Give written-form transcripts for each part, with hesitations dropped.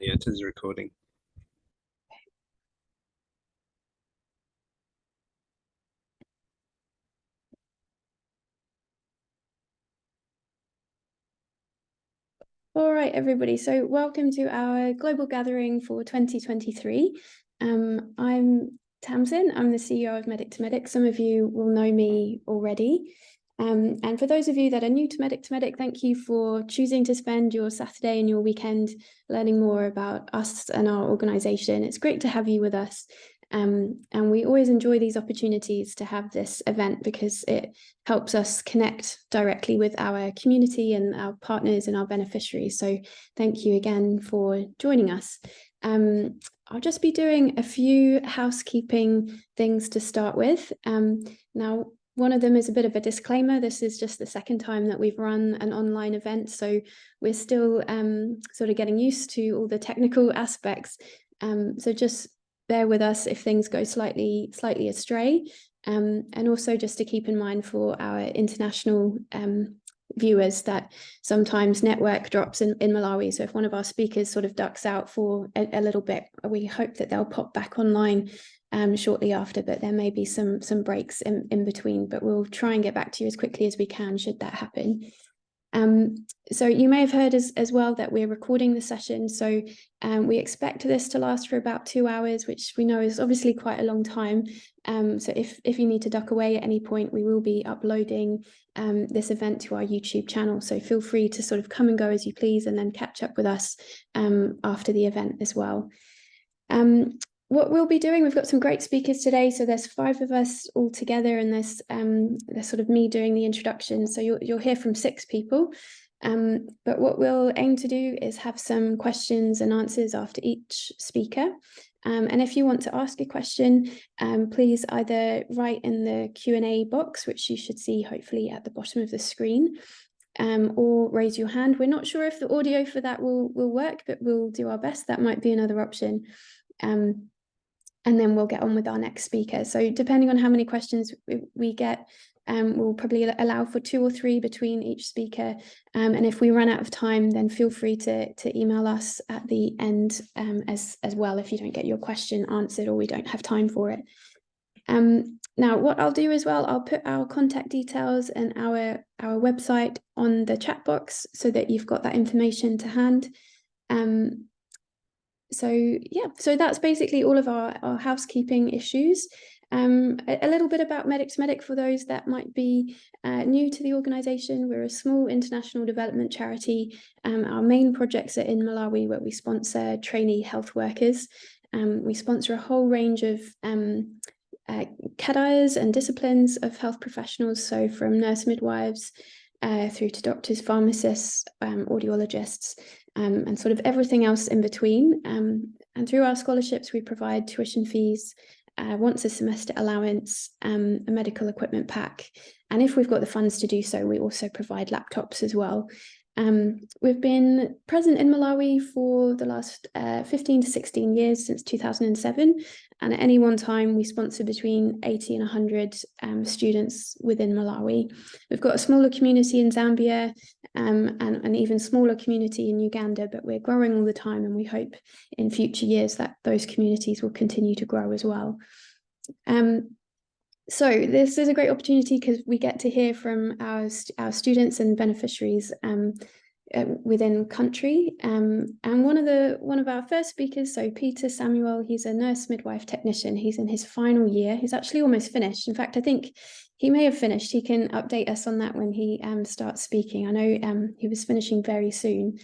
Yeah, it is recording. All right, everybody. So welcome to our global gathering for 2023. I'm Tamsin. I'm the CEO of Medic to Medic. Some of you will know me already. And for those of you that are new to Medic, thank you for choosing to spend your Saturday and your weekend learning more about us and our organisation. It's great to have you with us. And we always enjoy these opportunities to have this event because it helps us connect directly with our community and our partners and our beneficiaries. So thank you again for joining us. I'll just be doing a few housekeeping things to start with. Now, one of them is a bit of a disclaimer. This is just the second time that we've run an online event, so we're still sort of getting used to all the technical aspects. So just bear with us if things go slightly astray. And also just to keep in mind for our international viewers that sometimes network drops in Malawi. So if one of our speakers sort of ducks out for a little bit, we hope that they'll pop back online shortly after, but there may be some breaks in between, but we'll try and get back to you as quickly as we can should that happen. So you may have heard as well that we're recording the session. So we expect this to last for about 2 hours, which we know is obviously quite a long time. So if you need to duck away at any point, we will be uploading this event to our YouTube channel. So feel free to sort of come and go as you please, and then catch up with us after the event as well. What we'll be doing, we've got some great speakers today. So there's 5 of us all together, and there's sort of me doing the introduction. So you'll hear from 6 people. But what we'll aim to do is have some questions and answers after each speaker. And if you want to ask a question, please either write in the Q&A box, which you should see hopefully at the bottom of the screen, or raise your hand. We're not sure if the audio for that will work, but we'll do our best. That might be another option. And then we'll get on with our next speaker. So depending on how many questions we get, we'll probably allow for 2 or 3 between each speaker. And if we run out of time, then feel free to email us at the end as well if you don't get your question answered or we don't have time for it. Now, what I'll do as well, I'll put our contact details and our website on the chat box so that you've got that information to hand. So yeah, so that's basically all of our housekeeping issues. A little bit about Medic to Medic for those that might be new to the organisation. We're a small international development charity. Our main projects are in Malawi, where we sponsor trainee health workers. We sponsor a whole range of cadres and disciplines of health professionals, so from nurse midwives through to doctors, pharmacists, audiologists, and sort of everything else in between. And through our scholarships, we provide tuition fees, once a semester allowance, a medical equipment pack. And if we've got the funds to do so, we also provide laptops as well. We've been present in Malawi for the last 15 to 16 years, since 2007. And at any one time, we sponsor between 80 and 100 students within Malawi. We've got a smaller community in Zambia and an even smaller community in Uganda, but we're growing all the time, and we hope in future years that those communities will continue to grow as well. So this is a great opportunity because we get to hear from our students and beneficiaries within country. And one of our first speakers, so Peter Samuel, he's a nurse midwife technician. He's in his final year. He's actually almost finished. In fact, I think he may have finished. He can update us on that when he starts speaking. I know he was finishing very soon.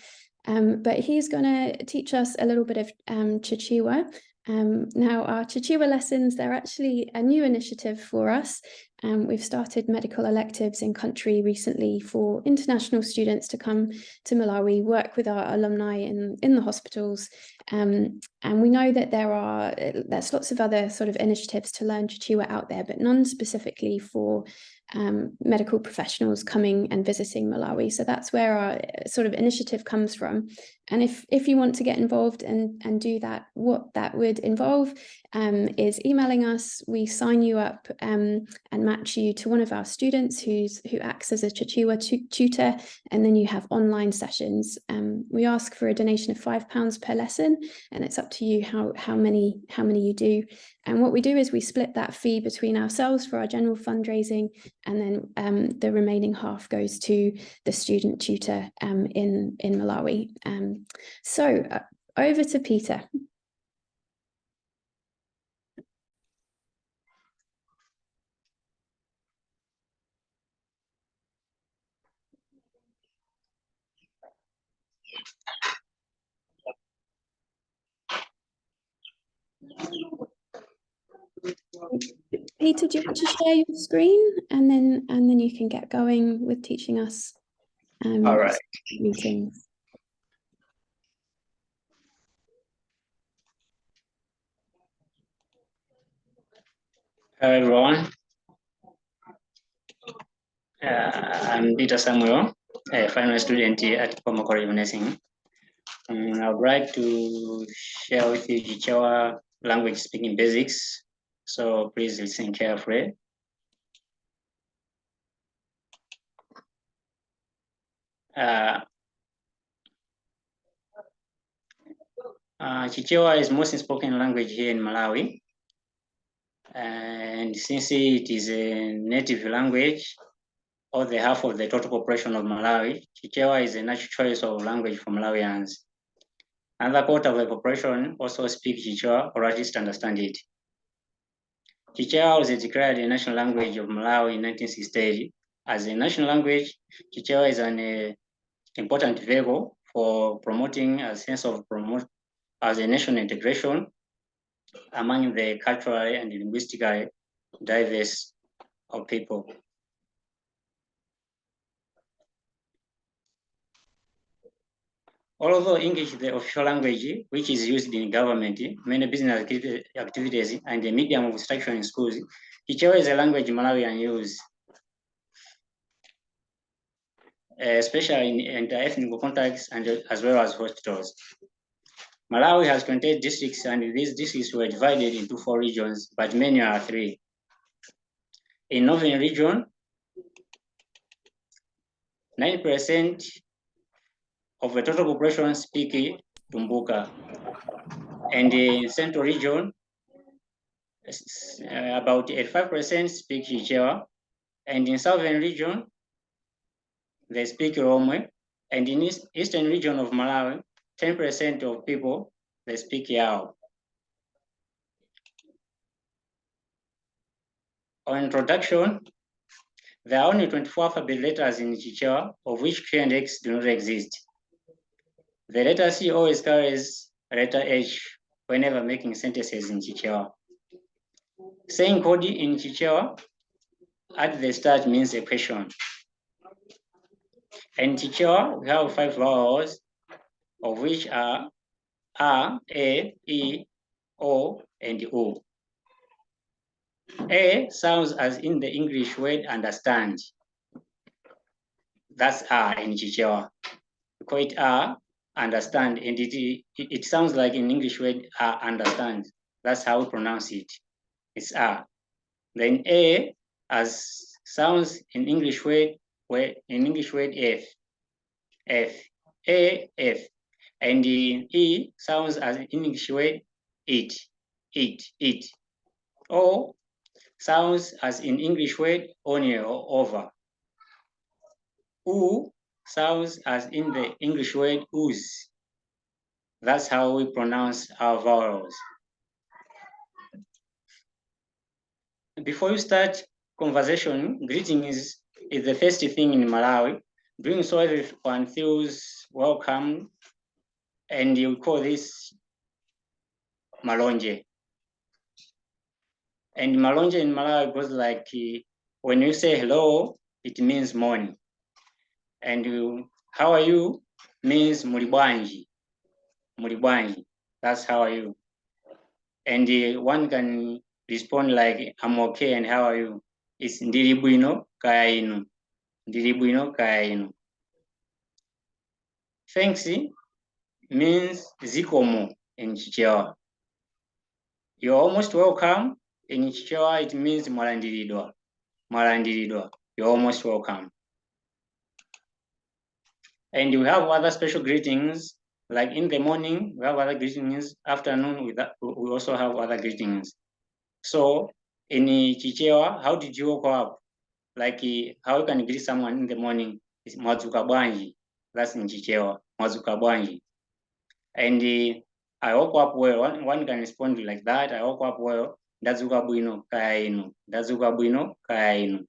But he's going to teach us a little bit of Chichewa. Now, our Chichewa lessons, they're actually a new initiative for us. We've started medical electives in country recently for international students to come to Malawi, work with our alumni in the hospitals. And we know that there's lots of other sort of initiatives to learn Chichewa out there, but none specifically for medical professionals coming and visiting Malawi. So that's where our sort of initiative comes from. And if you want to get involved and do that, what that would involve is emailing us. We sign you up and match you to one of our students who acts as a Chichewa tutor, and then you have online sessions. We ask for a donation of £5 per lesson, and it's up to you how many you do. And what we do is we split that fee between ourselves for our general fundraising, and then the remaining half goes to the student tutor in Malawi. So over to Peter. Peter, do you want to share your screen, and then you can get going with teaching us all right, meetings. hello everyone. I'm Peter Samuel, a final student at Nkhoma College of Nursing. I would like to share with you Chichewa language speaking basics, so please listen carefully. Chichewa is most spoken language here in Malawi, and since it is a native language, or the half of the total population of Malawi, Chichewa is a natural choice of language for Malawians. Another quarter of the population also speak Chichewa or at least understand it. Chichewa was declared a national language of Malawi in 1968. As a national language, Chichewa is an important vehicle for promoting a sense of as a national integration among the culturally and linguistically diverse of people. Although English is the official language which is used in government, many business activities, and the medium of instruction in schools, Chichewa is a language Malawian use, especially in inter-ethnic contexts and as well as hospitals. Malawi has 28 districts, and these districts were divided into 4 regions, but many are 3. In Northern region, 9% of the total population speak Tumbuka, and in Central region, about 85% speak Chichewa, and in Southern region, they speak Romwe, and in Eastern region of Malawi, 10% of people, they speak Yao. On introduction, there are only 24 alphabet letters in Chichewa, of which Q and X do not exist. The letter C always carries letter H whenever making sentences in Chichewa. Saying Kodi in Chichewa at the start means a question. In Chichewa, we have 5 vowels, of which are A, E, O, and U. A sounds as in the English word understand. That's A in Chichewa. We call it A, understand, and it sounds like in English word understand. That's how we pronounce it. It's A. Then A as sounds in English word F. F. A, F. And the E sounds as in English word it. O sounds as in English word only or over. U sounds as in the English word ooze. That's how we pronounce our vowels. Before you start conversation, greeting is the first thing in Malawi. Doing so, everyone feels welcome, and you call this Malonje. And Malonje in Malawi goes like, when you say hello, it means morning. And how are you means mulibwanji. Mulibwanji, that's how are you. And one can respond like, I'm okay, and how are you? It's ndili bwino, kaya inu. Ndili bwino kaya inu. Thanks means zikomo in Chichewa. You're almost welcome. In Chichewa, it means mwalandiridwa. Mwalandiridwa. You're almost welcome. And we have other special greetings, like in the morning, we have other greetings. Afternoon, we also have other greetings. So in Chichewa, how did you wake up? Like how you can greet someone in the morning is mwadzuka bwanji. That's in Chichewa, mwadzuka bwanji. And I woke up well. One can respond like that. I woke up well. Ndadzuka bwino kaya inu. Ndadzuka bwino kaya inu.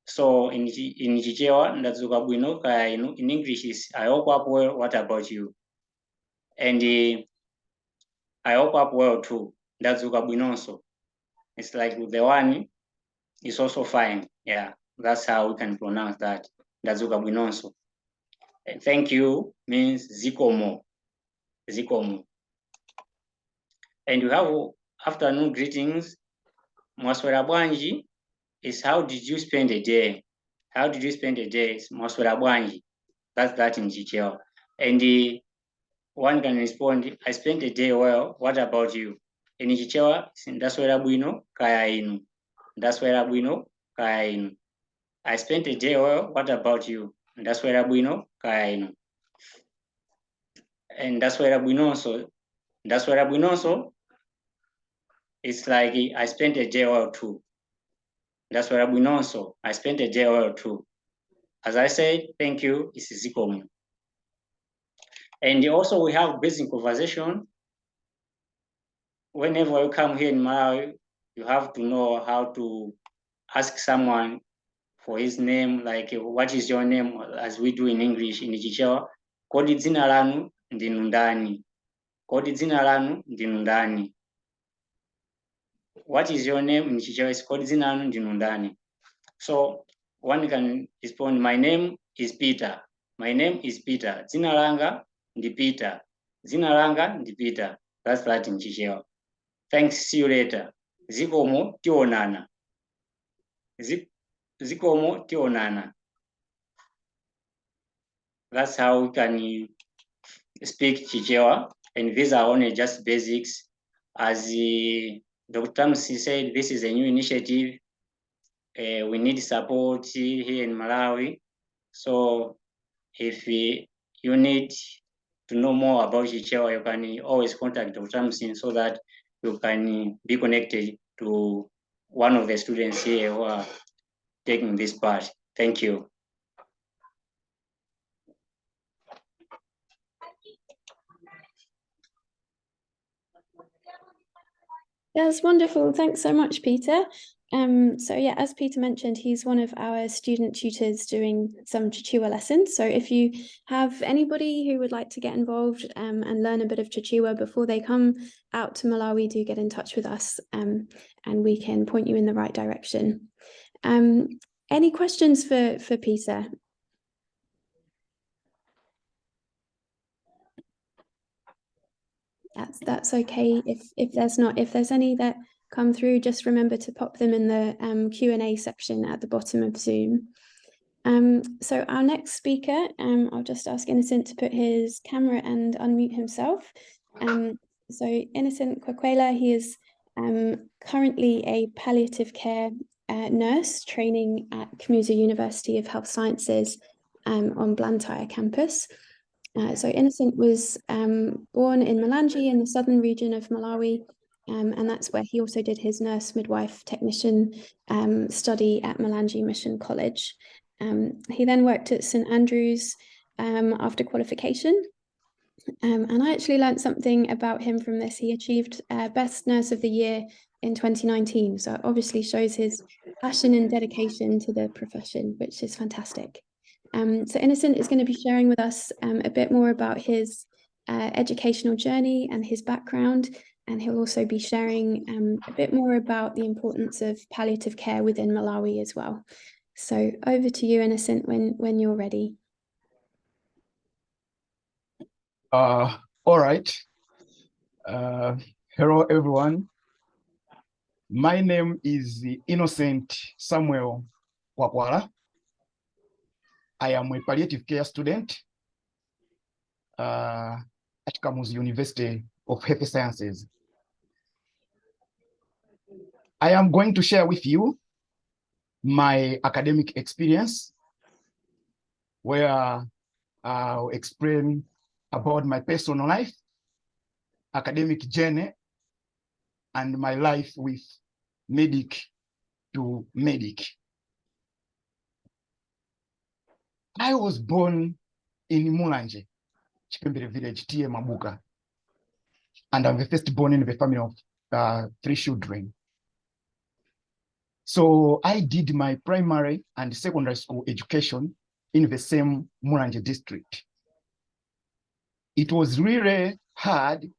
So in Chichewa, ndadzuka bwino kaya inu. In English is I woke up well. What about you? And I woke up well too. Ndadzuka bwinonso. It's like the one is also fine. Yeah, that's how we can pronounce that. Ndadzuka bwinonso. And thank you means zikomo. Zikomo. And we have afternoon greetings. Mwaswera bwanji is how did you spend a day? How did you spend a day? Mwaswera bwanji. That's that in Chichewa. And one can respond, I spent a day well. What about you? In Chichewa, ndaswera bwino kaya inu. Ndaswera bwino kaya inu. I spent a day well. What about you? Ndaswera bwino kaya inu. And ndaswera bwinonso. Ndaswera bwinonso. It's like I spent a day well too. Ndaswera bwinonso. I spent a day well too. As I said, thank you. It's zikomo. And also we have basic conversation. Whenever you come here in Malawi, you have to know how to ask someone for his name, like what is your name, as we do in English in Chichewa. Kodi dzina lanu ndinu ndani? Kodi dzina lanu ndinu ndani? What is your name in Chichewa is kodi dzina lanu ndinu ndani? So one can respond, my name is Peter. My name is Peter. Dzina langa ndi Peter. Dzina langa ndi Peter. That's that in Chichewa. Thanks, see you later. Zikomo tionana. Zikomo tionana. That's how we can speak Chichewa, and these are only just basics. As Dr. Msi said, this is a new initiative. We need support here in Malawi. So if you need to know more about Chichewa, you can always contact Dr. Msi so that you can be connected to one of the students here who are taking this part. Thank you. That's wonderful. Thanks so much, Peter. So yeah, as Peter mentioned, he's one of our student tutors doing some Chichewa lessons. So if you have anybody who would like to get involved and learn a bit of Chichewa before they come out to Malawi, do get in touch with us and we can point you in the right direction. Any questions for Peter? That's okay. If there's any that come through, just remember to pop them in the Q&A section at the bottom of Zoom. So our next speaker, I'll just ask Innocent to put his camera and unmute himself. So Innocent Kwakwala, he is currently a palliative care nurse training at Kamuzu University of Health Sciences on Blantyre campus. So Innocent was born in Malanje in the southern region of Malawi, and that's where he also did his nurse midwife technician study at Malanje Mission College. He then worked at St Andrews after qualification, and I actually learned something about him from this. He achieved Best Nurse of the Year in 2019, so it obviously shows his passion and dedication to the profession, which is fantastic. So Innocent is going to be sharing with us a bit more about his educational journey and his background, and he'll also be sharing a bit more about the importance of palliative care within Malawi as well. So over to you, Innocent, when you're ready. All right. Hello, everyone. My name is Innocent Samuel Kwakwala. I am a palliative care student at Kamuzu University of Health Sciences. I am going to share with you my academic experience, where I'll explain about my personal life, academic journey, and my life with medic to medic. I was born in Mulanje, Chipembere village, T.A. Mabuka, and I'm the first born in the family of 3 children. So I did my primary and secondary school education in the same Mulanje district. It was really hard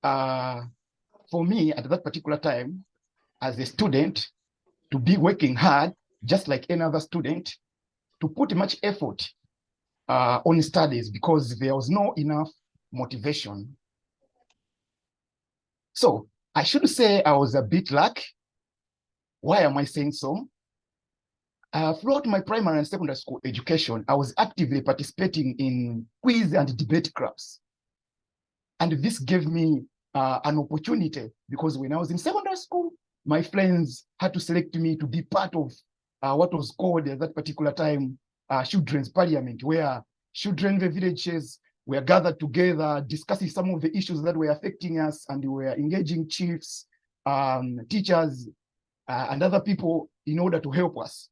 for me at that particular time as a student to be working hard, just like any other student, to put much effort on studies because there was no enough motivation. So I should say I was a bit lucky. Why am I saying so? Throughout my primary and secondary school education, I was actively participating in quiz and debate clubs. And this gave me an opportunity because when I was in secondary school, my friends had to select me to be part of what was called at that particular time, Children's Parliament, where children in the villages were gathered together, discussing some of the issues that were affecting us, and we were engaging chiefs, teachers, and other people in order to help us.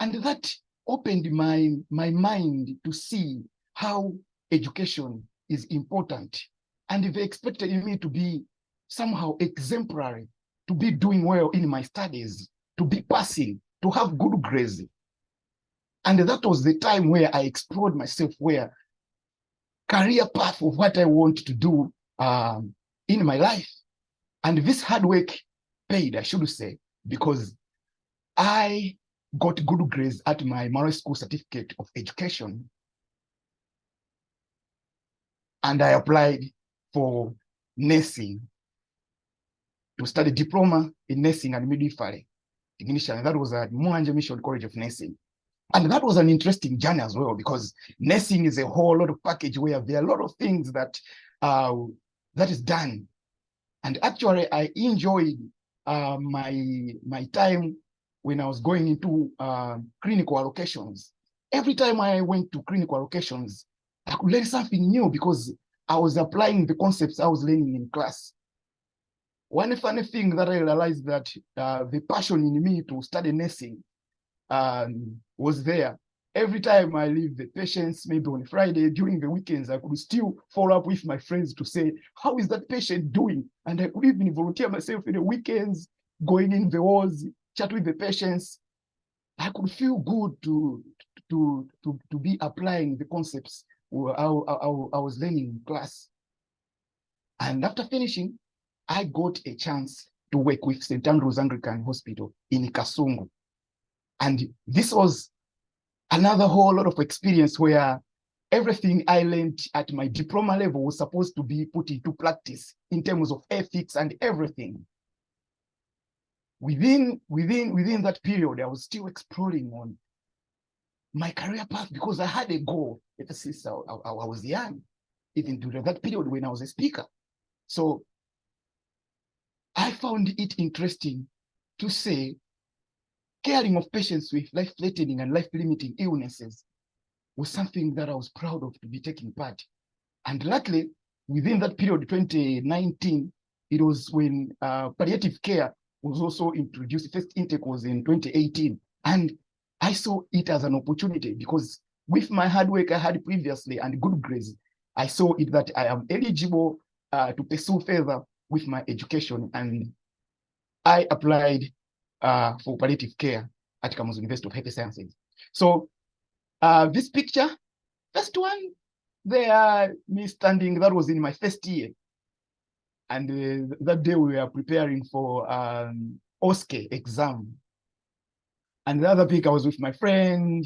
And that opened my mind to see how education is important. And they expected me to be somehow exemplary, to be doing well in my studies, to be passing, to have good grades. And that was the time where I explored myself, where career path of what I want to do in my life. And this hard work paid, I should say, because I got good grades at my Malawi School Certificate of Education. And I applied for nursing to study diploma in nursing and midwifery technician. That was at Nkhoma College of Nursing. And that was an interesting journey as well, because nursing is a whole lot of package where there are a lot of things that that is done. And actually, I enjoyed my time when I was going into clinical allocations. Every time I went to clinical allocations, I could learn something new because I was applying the concepts I was learning in class. One funny thing that I realized that the passion in me to study nursing was there. Every time I leave the patients, maybe on Friday, during the weekends, I could still follow up with my friends to say, how is that patient doing? And I could even volunteer myself in the weekends, going in the wards, chat with the patients. I could feel good to be applying the concepts I was learning in class. And after finishing, I got a chance to work with St. Andrew's Anglican Hospital in Kasungu. And this was another whole lot of experience where everything I learned at my diploma level was supposed to be put into practice in terms of ethics and everything. Within that period, I was still exploring on my career path because I had a goal ever since I was young, even during that period when I was a speaker. So I found it interesting to say caring of patients with life-threatening and life-limiting illnesses was something that I was proud of to be taking part. And luckily, within that period, 2019, it was when palliative care was also introduced. The first intake was in 2018. And I saw it as an opportunity because with my hard work I had previously and good grades, I saw it that I am eligible to pursue further with my education. And I applied for palliative care at Kamuzu University of Health Sciences. So this picture, first one, there, me standing, that was in my first year. And that day we were preparing for OSCE exam. And the other pic, I was with my friend,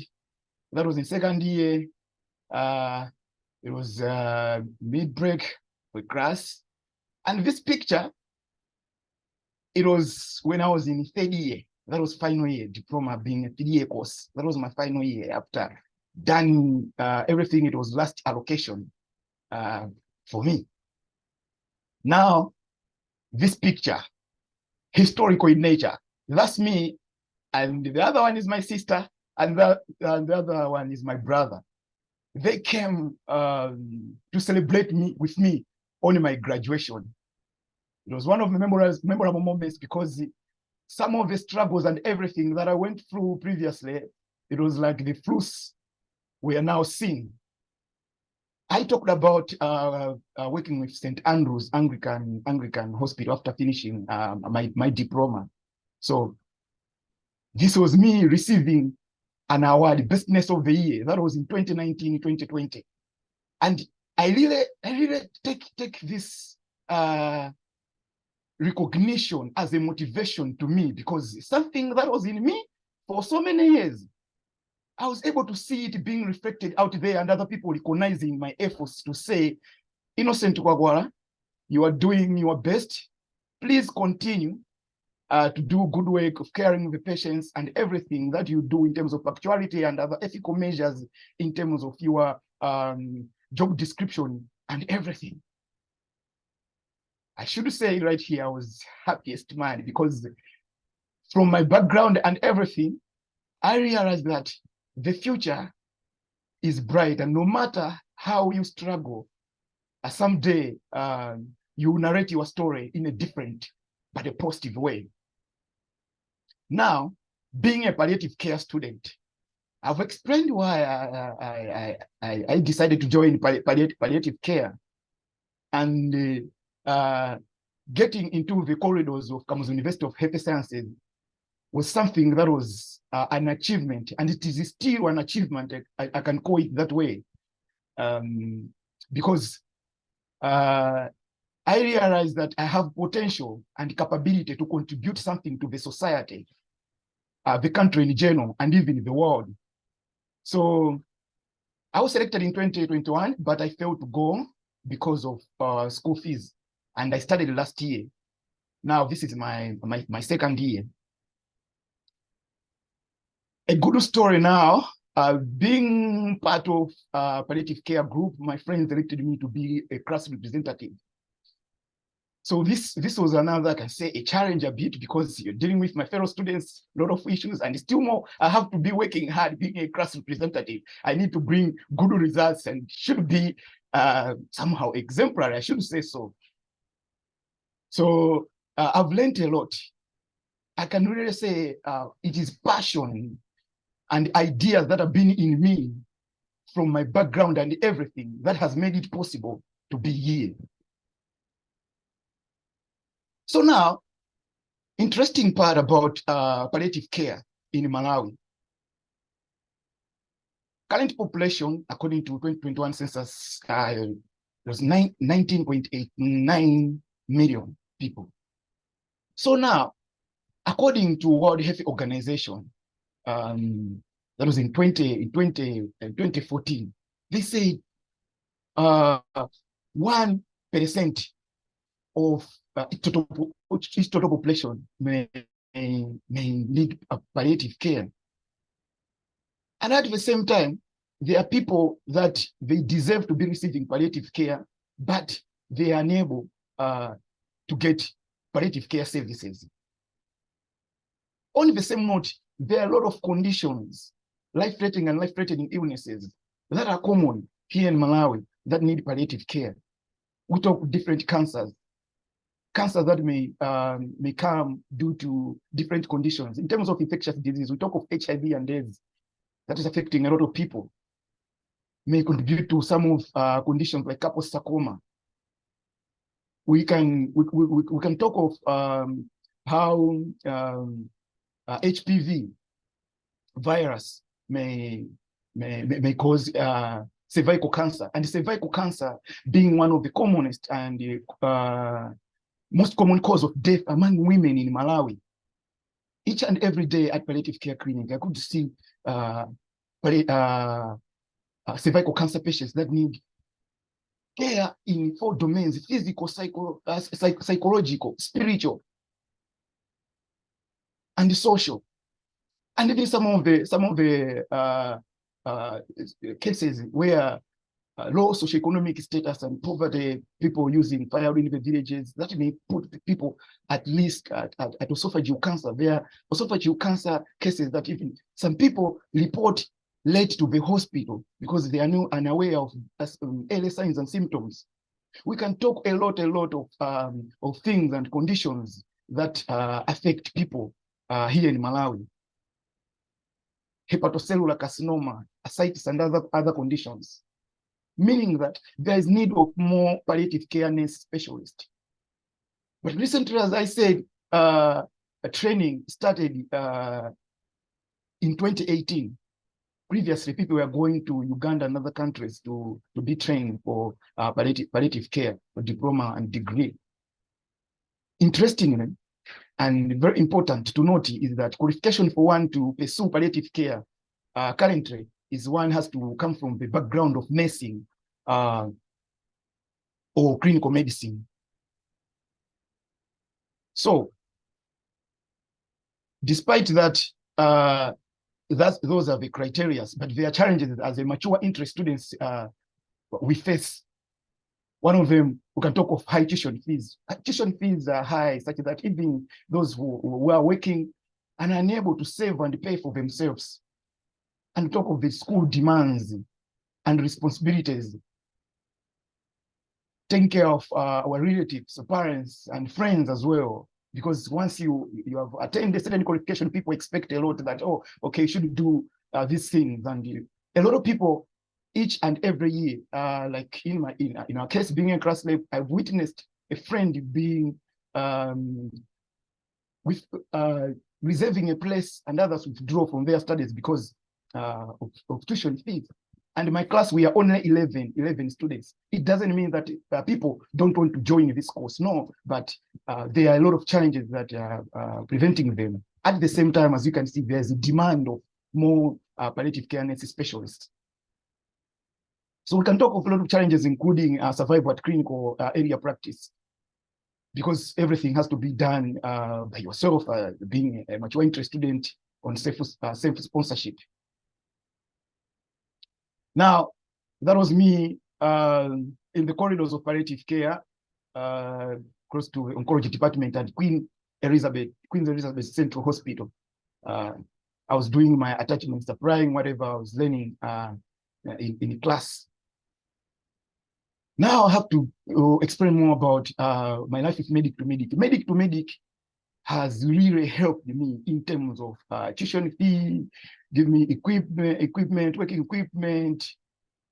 that was in second year. It was mid-break with class. And this picture, it was when I was in 3rd year. That was final year diploma, being a 3-year course. That was my final year after done everything. It was last allocation for me. Now, this picture, historical in nature, that's me, and the other one is my sister, and the other one is my brother. They came to celebrate with me on my graduation. It was one of the memorable moments because some of the struggles and everything that I went through previously, it was like the fruits we are now seeing. I talked about working with St. Andrew's Anglican Hospital after finishing my diploma. So this was me receiving an award, Best Nurse of the Year. That was in 2019, 2020. And I really take this recognition as a motivation to me, because something that was in me for so many years, I was able to see it being reflected out there and other people recognizing my efforts to say, Innocent Kwakwala, you are doing your best. Please continue to do good work of caring the patients and everything that you do in terms of punctuality and other ethical measures in terms of your job description and everything. I should say right here, I was happiest man, because from my background and everything, I realized that the future is bright, and no matter how you struggle, someday you narrate your story in a different but a positive way. Now, being a palliative care student, I've explained why I decided to join palliative care, and getting into the corridors of Kamuzu University of Health Sciences was something that was an achievement, and it is still an achievement. I can call it that way, because I realized that I have potential and capability to contribute something to the society, the country in general, and even the world. So I was selected in 2021, but I failed to go because of school fees, and I started last year. Now this is my 2nd year. A good story now, being part of palliative care group, my friends elected me to be a class representative. So this was another, I can say, a challenge a bit, because you're dealing with my fellow students, a lot of issues, and still more, I have to be working hard being a class representative. I need to bring good results and should be somehow exemplary, I should say so. So I've learned a lot. I can really say it is passion and ideas that have been in me from my background and everything that has made it possible to be here. So now, interesting part about palliative care in Malawi. Current population, according to 2021 census, was 19.89 million people. So now, according to World Health Organization, that was in 2014, they say 1% of each total population may need palliative care. And at the same time, there are people that they deserve to be receiving palliative care, but they are unable to get palliative care services. On the same note, there are a lot of conditions, life-threatening and life-threatening illnesses that are common here in Malawi that need palliative care. We talk different cancers that may come due to different conditions. In terms of infectious disease, we talk of HIV and AIDS that is affecting a lot of people, may contribute to some of conditions like Kaposi sarcoma. We can talk of how HPV virus may cause cervical cancer, and cervical cancer being one of the commonest and most common cause of death among women in Malawi. Each and every day at palliative care clinic, I could see cervical cancer patients that need care in 4 domains: physical, psychological, spiritual. and social. And even some of the cases where low socioeconomic status and poverty, people using firewood in the villages, that may put the people at risk at esophageal cancer. There are esophageal cancer cases that even some people report late to the hospital because they are unaware of early signs and symptoms. We can talk a lot of things and conditions that affect people here in Malawi. Hepatocellular carcinoma, ascites, and other conditions, meaning that there is need of more palliative care nurse specialists. But recently, as I said, a training started in 2018. Previously, people were going to Uganda and other countries to be trained for palliative care, for diploma and degree. Interestingly, and very important to note is that qualification for one to pursue palliative care currently is one has to come from the background of nursing or clinical medicine. So, despite that, those are the criteria, but there are challenges as a mature interest students we face. One of them, we can talk of high tuition fees. Tuition fees are high, such that even those who are working and are unable to save and pay for themselves. And talk of the school demands and responsibilities. Taking care of our relatives, parents, and friends as well. Because once you have attained a certain qualification, people expect a lot that, oh, okay, you should do these things. And a lot of people, each and every year, like in our case, being a class lab, I've witnessed a friend being reserving a place, and others withdraw from their studies because of tuition fees. And in my class, we are only 11 students. It doesn't mean that people don't want to join this course, no, but there are a lot of challenges that are preventing them. At the same time, as you can see, there's a demand of more palliative care nurse specialists. So we can talk of a lot of challenges, including survival at clinical area practice, because everything has to be done by yourself, being a mature interest student on self-sponsorship. Now, that was me in the corridors of palliative care, close to the oncology department at Queen Elizabeth Central Hospital. I was doing my attachments, applying whatever I was learning in class. Now I have to explain more about my life with Medic to Medic. Medic to Medic has really helped me in terms of tuition fee, give me equipment, working equipment,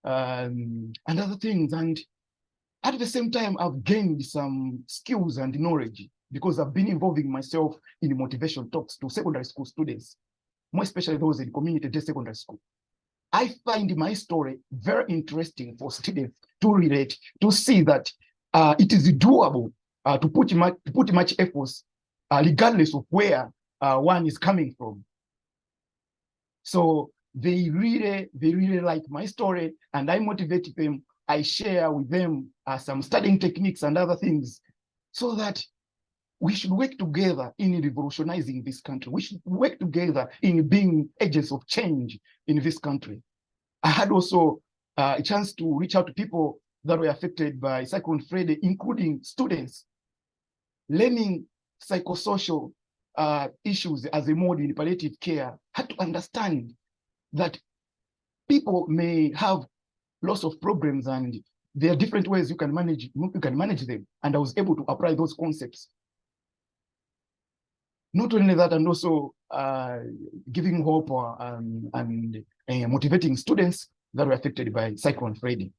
and other things. And at the same time, I've gained some skills and knowledge because I've been involving myself in motivation talks to secondary school students, more especially those in community secondary school. I find my story very interesting for students to relate, to see that it is doable to put much efforts, regardless of where one is coming from. So they really like my story, and I motivate them. I share with them some studying techniques and other things, so that we should work together in revolutionizing this country. We should work together in being agents of change in this country. I had also a chance to reach out to people that were affected by Cyclone Freddy, including students, learning psychosocial issues as a mode in palliative care. Had to understand that people may have lots of problems, and there are different ways you can manage them. And I was able to apply those concepts. Not only that, and also giving hope and motivating students that were affected by Cyclone Freddy.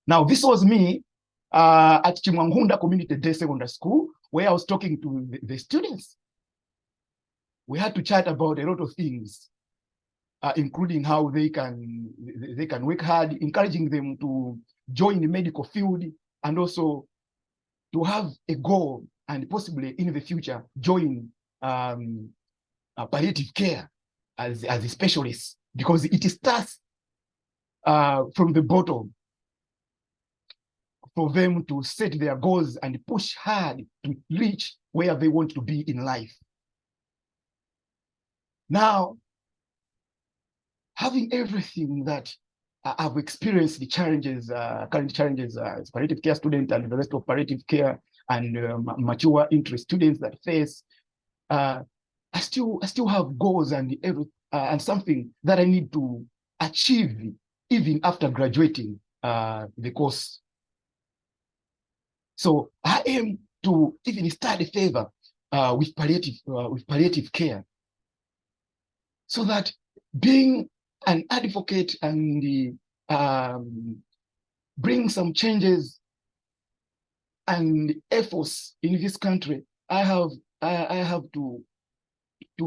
Now, this was me at Chimwangunda Community Day Secondary School, where I was talking to the students. We had to chat about a lot of things, including how they can work hard, encouraging them to join the medical field, and also to have a goal and possibly in the future join palliative care as a specialist, because it starts from the bottom for them to set their goals and push hard to reach where they want to be in life. Now, having everything that I've experienced, the challenges, current challenges as palliative care student and the rest of palliative care and mature interest students that face, I still have goals and something that I need to achieve even after graduating the course. So I aim to even study further with palliative care, so that being an advocate and bring some changes and efforts in this country, I have to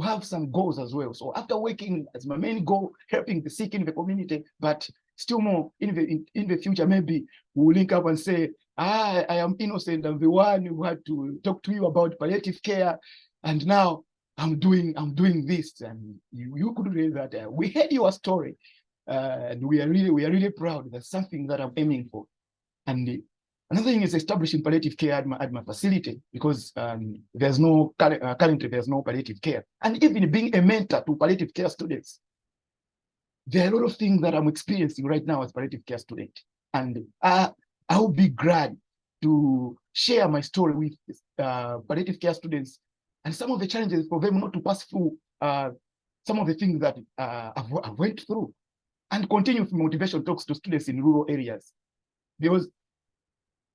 have some goals as well. So after working as my main goal, helping the sick in the community, but still more in the future, maybe we'll link up and say, I am Innocent, I'm the one who had to talk to you about palliative care, and now I'm doing this. And you could read that we heard your story, and we are really proud. That's something that I'm aiming for. And another thing is establishing palliative care at my facility, because there's no currently there's no palliative care, and even being a mentor to palliative care students. There are a lot of things that I'm experiencing right now as palliative care student, and I would be glad to share my story with palliative care students and some of the challenges for them not to pass through some of the things that I've went through, and continue with motivation talks to students in rural areas. Because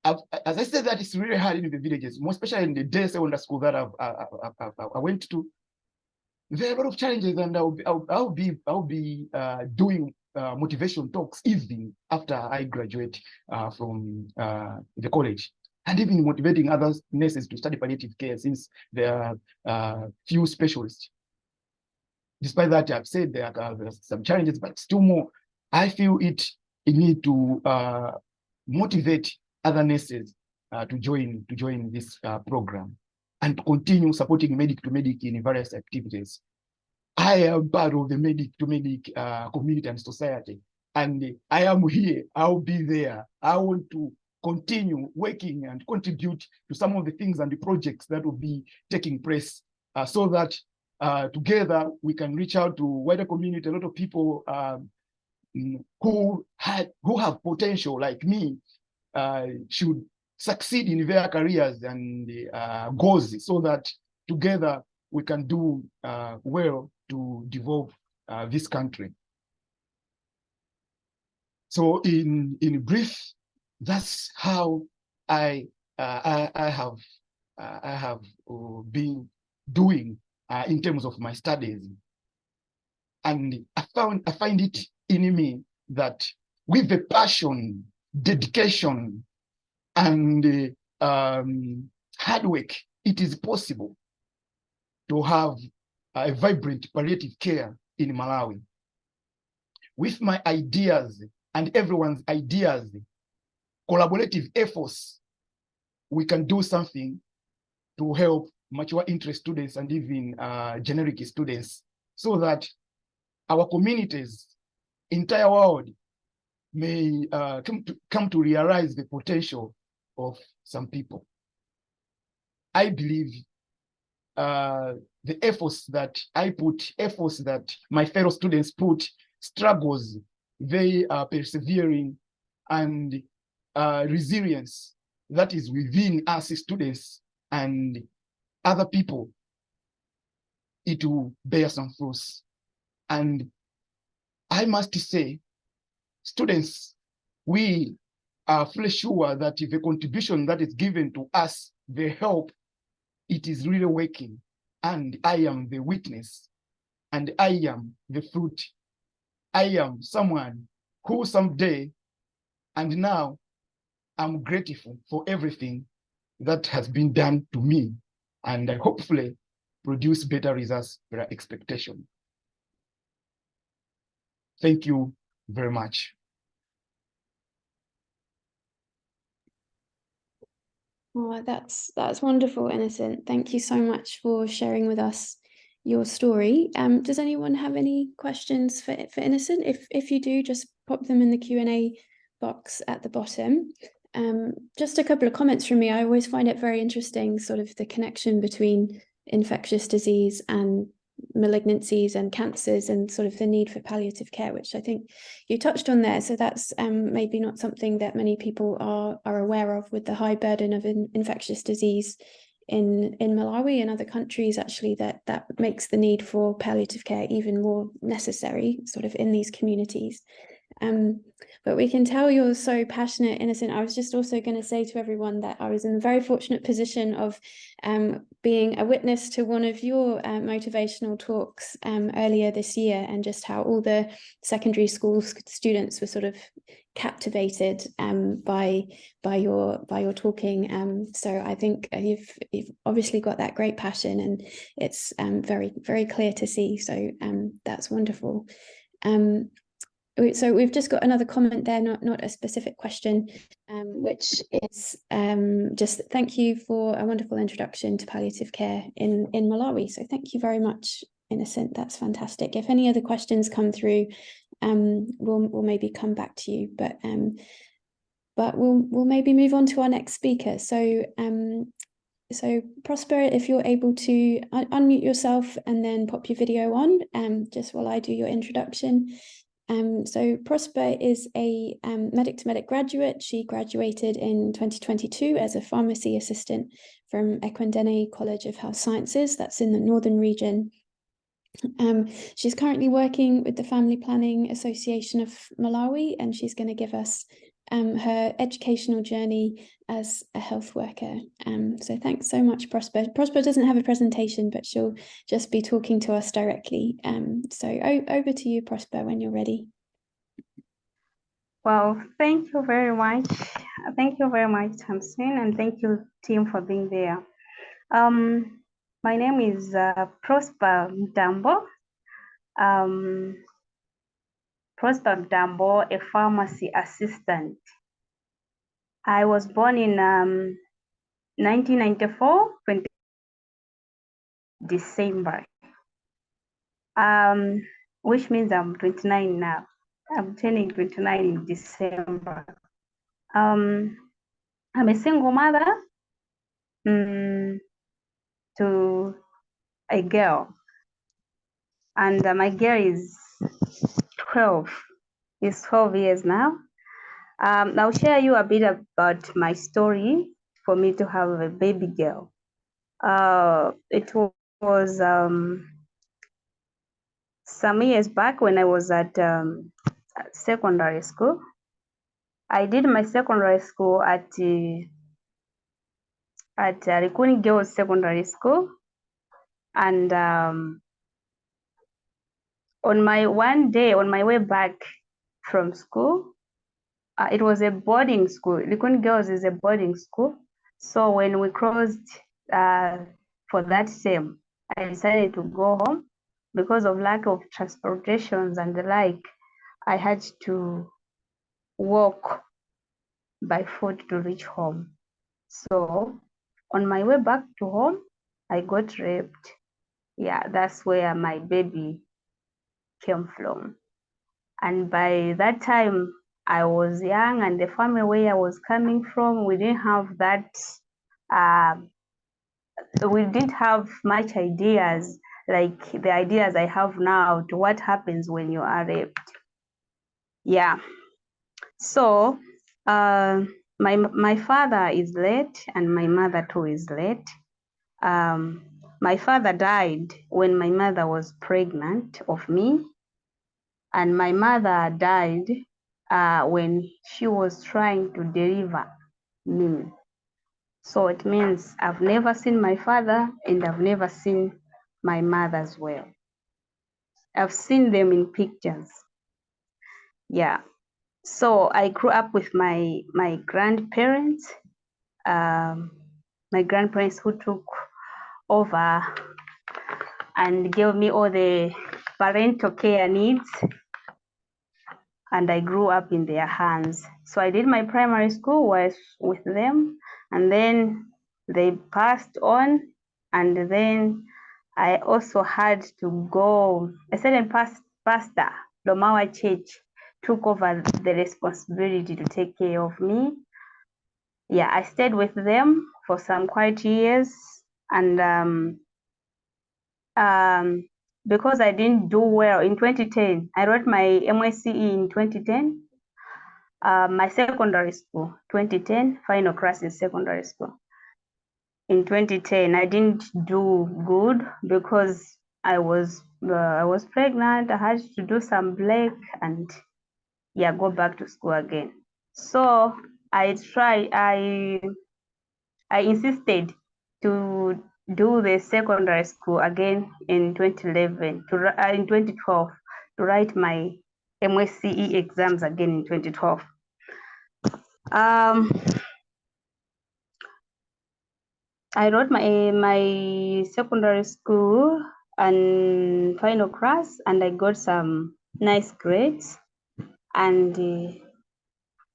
as I said, that it's really hard in the villages, more especially in the day secondary school that I went to. There are a lot of challenges, and I'll be doing motivation talks even after I graduate from the college, and even motivating other nurses to study palliative care, since there are few specialists. Despite that, I've said there are some challenges, but still more, I feel it need to motivate other nurses to join this program, and to continue supporting medic to medic in various activities. I am part of the medic to medic community and society, and I am here. I'll be there. I want to continue working and contribute to some of the things and the projects that will be taking place, so that together we can reach out to wider community. A lot of people who have potential like me should succeed in their careers and goals, so that together we can do well to develop this country. So in brief, that's how I have been doing in terms of my studies, and I find it in me that with the passion, dedication, and hard work, it is possible to have a vibrant palliative care in Malawi. With my ideas and everyone's ideas, collaborative efforts, we can do something to help mature interest students and even generic students, so that our communities, entire world, may come to realize the potential of some people. I believe the efforts that I put, efforts that my fellow students put, struggles, they are persevering, and resilience that is within us students and other people, it will bear some fruits. And I must say, students, we are fully sure that if the contribution that is given to us, the help, it is really working. And I am the witness, and I am the fruit. I am someone who someday, and now, I'm grateful for everything that has been done to me, and I hopefully produce better results per expectation. Thank you very much. Oh, that's wonderful, Innocent. Thank you so much for sharing with us your story. Does anyone have any questions for Innocent? If you do, just pop them in the Q&A box at the bottom. Just a couple of comments from me. I always find it very interesting, sort of the connection between infectious disease and malignancies and cancers, and sort of the need for palliative care, which I think you touched on there. So that's maybe not something that many people are aware of, with the high burden of infectious disease in Malawi and other countries. Actually, that makes the need for palliative care even more necessary, sort of in these communities. But we can tell you're so passionate, Innocent. I was just also going to say to everyone that I was in the very fortunate position of being a witness to one of your motivational talks earlier this year, and just how all the secondary school students were sort of captivated by your talking. So I think you've obviously got that great passion, and it's very, very clear to see. So that's wonderful. So we've just got another comment there, not a specific question, which is just thank you for a wonderful introduction to palliative care in Malawi. So thank you very much, Innocent. That's fantastic. If any other questions come through, we'll maybe come back to you, but we'll maybe move on to our next speaker. So Prosper, if you're able to unmute yourself and then pop your video on, just while I do your introduction. So Prosper is a medic-to-medic graduate. She graduated in 2022 as a pharmacy assistant from Nkhoma College of Health Sciences. That's in the northern region. She's currently working with the Family Planning Association of Malawi, and she's going to give us her educational journey as a health worker. So thanks so much, Prosper. Prosper doesn't have a presentation, but she'll just be talking to us directly. So over to you, Prosper, when you're ready. Well, thank you very much. Thank you very much, Tamsin, and thank you, team, for being there. My name is Prosper Mtambo. Prosper Mtambo, a pharmacy assistant. I was born in 1994, 20 December, which means I'm 29 now. I'm turning 29 in December. I'm a single mother to a girl, and my girl is 12. Is 12 years now. I'll share you a bit about my story for me to have a baby girl. It was some years back when I was at secondary school. I did my secondary school at Likuni Girls Secondary School, and on my way back from school, it was a boarding school. Likuni Girls is a boarding school. So when we crossed for that term, I decided to go home because of lack of transportations and the like. I had to walk by foot to reach home. So on my way back to home, I got raped. Yeah, that's where my baby came from. And by that time, I was young, and the family where I was coming from, we didn't have that, we didn't have much ideas like the ideas I have now to what happens when you are raped. Yeah. So my father is late, and my mother too is late. My father died when my mother was pregnant of me, and my mother died when she was trying to deliver me. So it means I've never seen my father, and I've never seen my mother as well. I've seen them in pictures. Yeah. So I grew up with my grandparents, my grandparents who took over and gave me all the parental care needs, and I grew up in their hands. So I did my primary school was with them, and then they passed on, and then I also had to go. A certain pastor, Lomawa Church, took over the responsibility to take care of me. Yeah, I stayed with them for some quite years, and because I didn't do well in 2010. I wrote my MSCE in 2010. My secondary school, 2010, final class in secondary school. In 2010, I didn't do good because I was pregnant. I had to do some break and yeah, go back to school again. So I insisted to do the secondary school again in 2011 in 2012 to write my MSCE exams again in 2012. I wrote my secondary school and final class, and I got some nice grades. And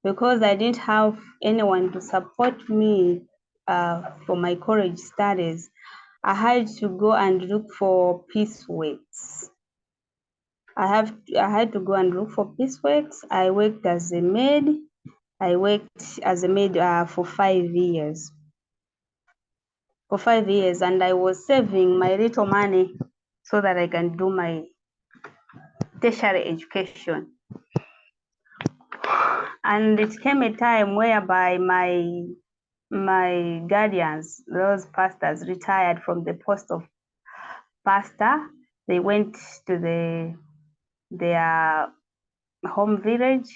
because I didn't have anyone to support me for my college studies, I had to go and look for pieceworks. I had to go and look for pieceworks. I worked as a maid. I worked as a maid for 5 years. For 5 years, and I was saving my little money so that I can do my tertiary education. And it came a time whereby my guardians, those pastors, retired from the post of pastor. They went to their home village,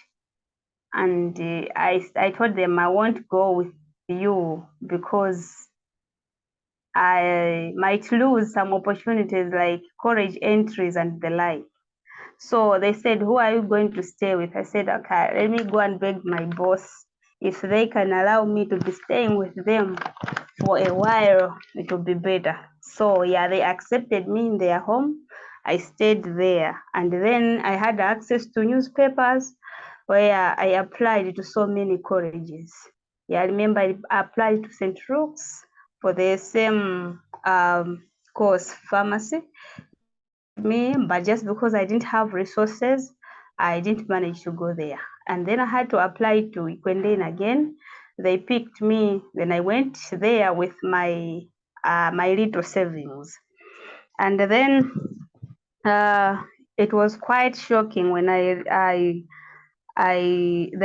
and I told them I won't go with you because I might lose some opportunities like college entries and the like. So they said, who are you going to stay with? I said, okay, let me go and beg my boss. If they can allow me to be staying with them for a while, it will be better. So yeah, they accepted me in their home. I stayed there. And then I had access to newspapers where I applied to so many colleges. Yeah, I remember I applied to St. Luke's for the same course, pharmacy. But just because I didn't have resources, I didn't manage to go there. And then I had to apply to Ikwendeni again. They picked me. Then I went there with my little savings. And then it was quite shocking when the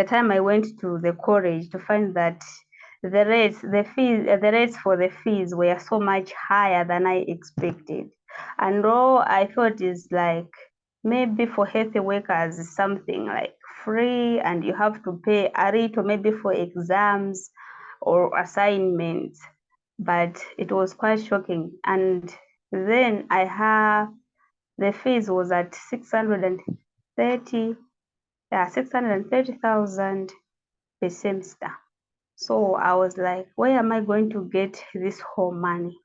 time I went to the college to find that the rates for the fees were so much higher than I expected. And all I thought is like maybe for healthy workers something like free, and you have to pay a little maybe for exams or assignments. But it was quite shocking. And then I have the fees was at 630,000 per semester. So I was like, where am I going to get this whole money?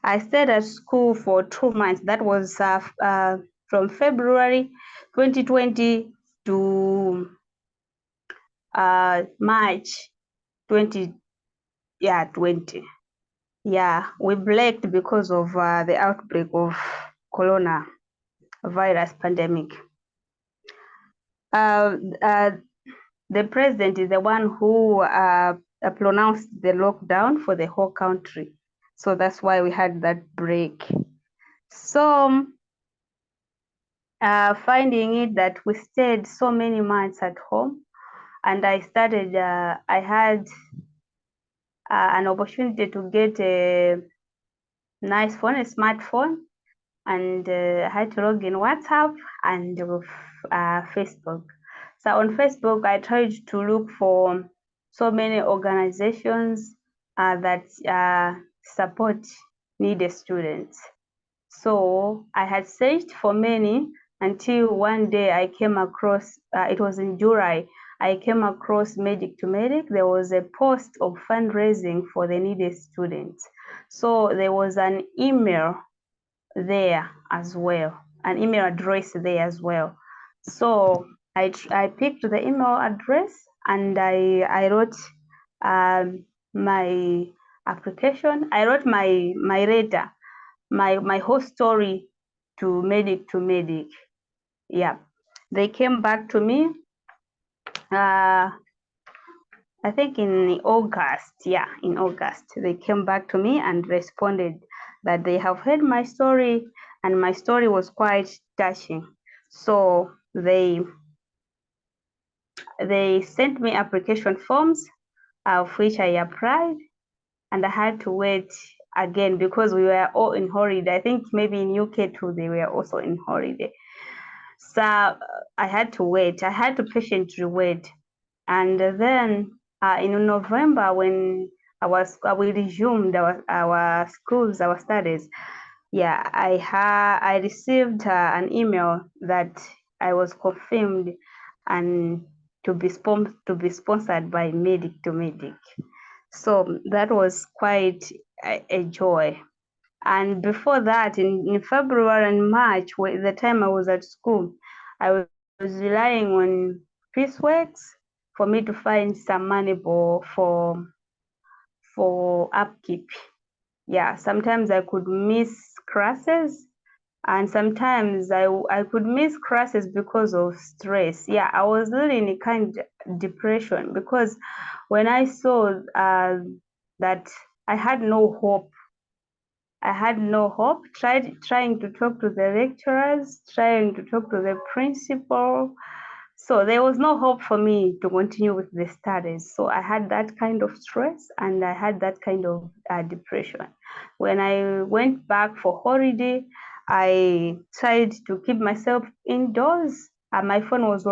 I stayed at school for 2 months. That was from February 2020 to March 2020. Yeah, we blanked because of the outbreak of coronavirus pandemic. The president is the one who pronounced the lockdown for the whole country. So that's why we had that break. So finding it that we stayed so many months at home, and I started, I had an opportunity to get a nice phone, a smartphone, and I had to log in WhatsApp and Facebook. So on Facebook, I tried to look for so many organizations that support needy students. So I had searched for many until one day I came across, it was in July, I came across Medic to Medic. There was a post of fundraising for the needy students. So there was an email there as well, an email address there as well. So I picked the email address and I wrote my application. I wrote my letter, my whole story to Medic to Medic. Yeah, they came back to me. I think in August. Yeah, in August they came back to me and responded that they have heard my story and my story was quite touching. So they sent me application forms, of which I applied, and I had to wait again because we were all in holiday. I think maybe in UK too, they were also in holiday. So I had to wait. I had to patiently wait. And then in November, when we resumed our schools, our studies, yeah, I received an email that I was confirmed and to be sponsored by Medic to Medic. So that was quite a joy. And before that, in February and March, the time I was at school, I was relying on Peaceworks for me to find some money for upkeep. Yeah, sometimes I could miss classes, and sometimes I could miss classes because of stress. Yeah, I was really in a kind of depression because when I saw that I had no hope, trying to talk to the lecturers, trying to talk to the principal. So there was no hope for me to continue with the studies. So I had that kind of stress and I had that kind of depression. When I went back for holiday, I tried to keep myself indoors. My phone was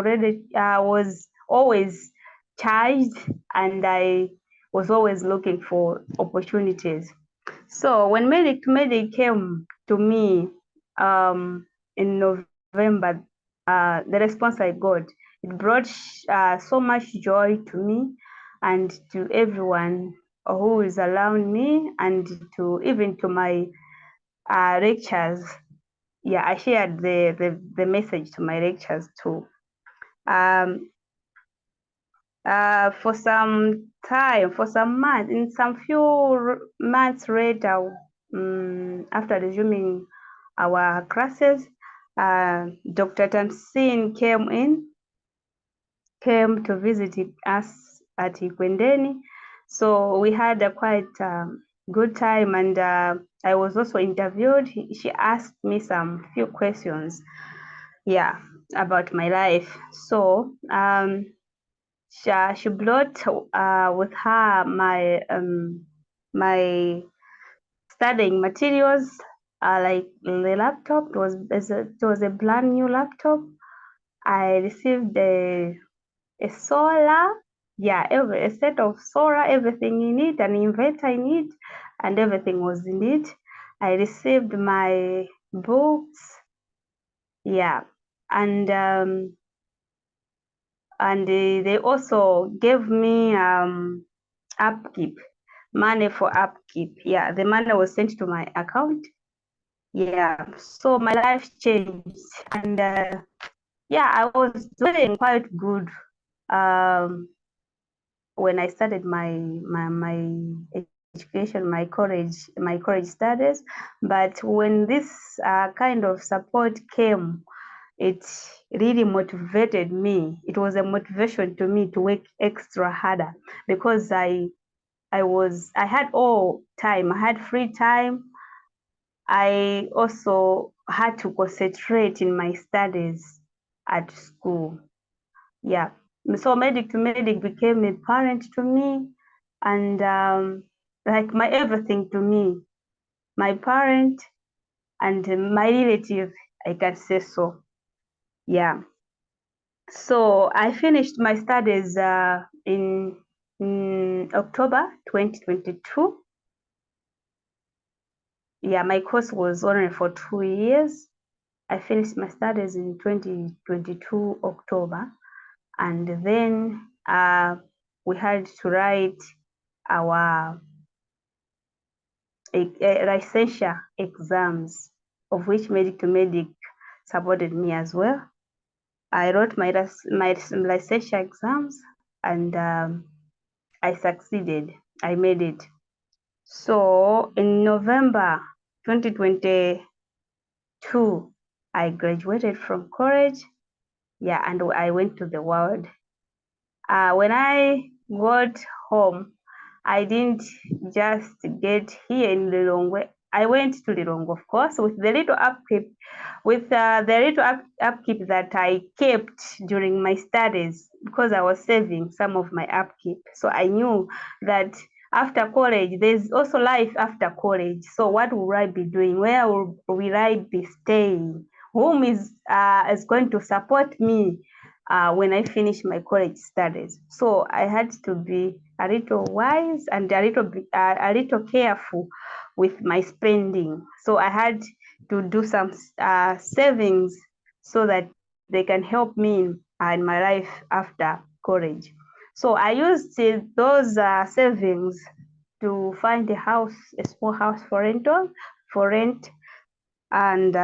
always charged, and I was always looking for opportunities. So when Medic to Medic came to me in November, the response I got, it brought so much joy to me and to everyone who is around me, and even to my lectures. Yeah, I shared the message to my lectures too. For some time, for some months, in some few months later, after resuming our classes, Dr. Tamsin came to visit us at Ikwendeni. So we had a quite good time, and I was also interviewed. She asked me some few questions, yeah, about my life. So she brought with her my studying materials, like the laptop. It was a brand new laptop. I received a solar, yeah, a set of solar, everything in it, an inverter in it, and everything was in it. I received my books, yeah, and they also gave me upkeep, money for upkeep. Yeah, the money was sent to my account. Yeah, so my life changed, and yeah, I was doing quite good when I started my education, my college studies. But when this kind of support came, it really motivated me. It was a motivation to me to work extra harder, because I had all time. I had free time. I also had to concentrate in my studies at school. Yeah. So Medic to Medic became a parent to me, and like my everything to me, my parent and my relative, I can say so. Yeah. So I finished my studies in October 2022. Yeah, my course was only for 2 years. I finished my studies in 2022 October, and then we had to write our licensure exams, of which Medic to Medic supported me as well. I wrote my licensure exams, and I succeeded. I made it. So in November 2022, I graduated from college. Yeah, and I went to the world. When I got home, I didn't just get here in Lilongwe. I went to Lilongwe, of course, with the little upkeep, upkeep that I kept during my studies, because I was saving some of my upkeep. So I knew that after college, there's also life after college. So what will I be doing? Where will I be staying? Whom is going to support me when I finish my college studies? So I had to be a little wise and a little careful with my spending. So I had to do some savings so that they can help me in my life after college. So I used those savings to find a small house for rent, and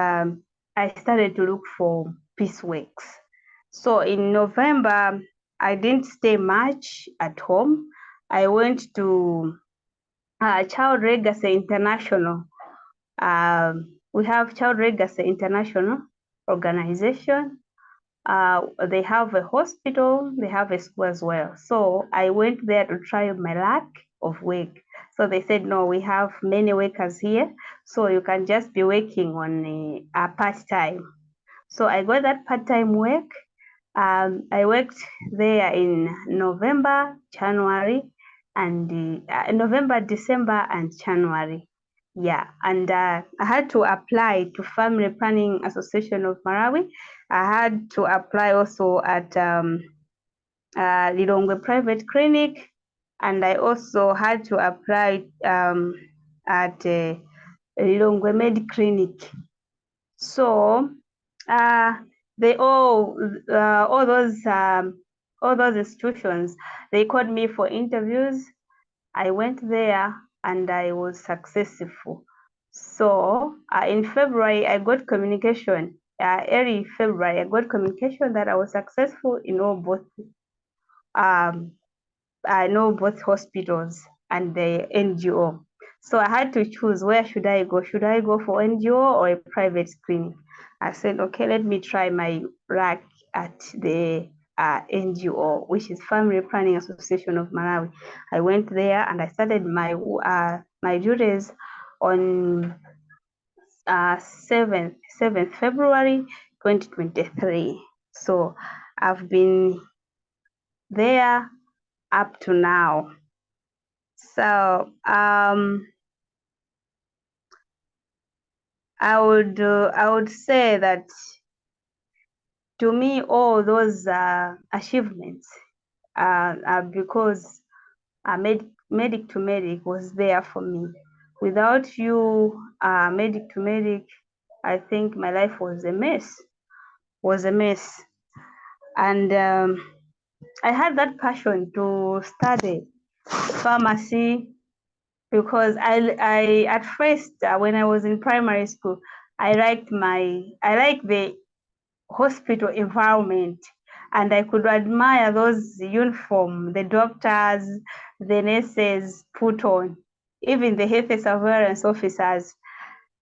I started to look for pieceworks. So in November, I didn't stay much at home. I went to Child Legacy International. We have Child Legacy International organization. They have a hospital, they have a school as well. So I went there to try my luck of work. So they said, no, we have many workers here, so you can just be working on a part-time. So I got that part-time work. I worked there in November, January, and November, December, and January. Yeah, and I had to apply to Family Planning Association of Malawi. I had to apply also at Lilongwe Private Clinic, and I also had to apply at Lilongwe Med Clinic. So they all those institutions, they called me for interviews. I went there and I was successful. So in February, I got communication. Early February, I got communication that I was successful in I know both hospitals and the NGO. So I had to choose, where should I go? Should I go for NGO or a private clinic? I said, okay, let me try my luck at the NGO, which is Family Planning Association of Malawi. I went there and I started my duties on 7th February 2023. So I've been there up to now. So I would say that, to me, all those achievements are because Medic to Medic was there for me. Without you, Medic to Medic, I think my life was a mess. And I had that passion to study pharmacy, because I at first, when I was in primary school, I liked the hospital environment, and I could admire those uniform the doctors, the nurses put on, even the health surveillance officers.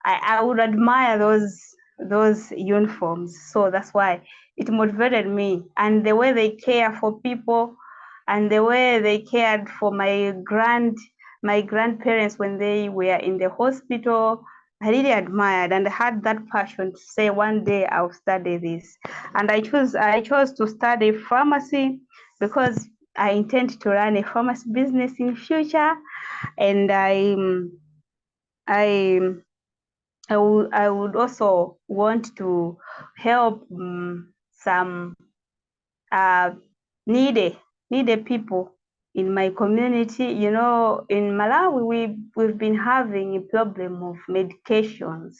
I would admire those uniforms. So that's why it motivated me, and the way they care for people, and the way they cared for my grandparents when they were in the hospital. I really admired and had that passion to say, one day I'll study this. And I chose to study pharmacy because I intend to run a pharmacy business in future, and I would also want to help some needy people in my community. You know, in Malawi, we've been having a problem of medications.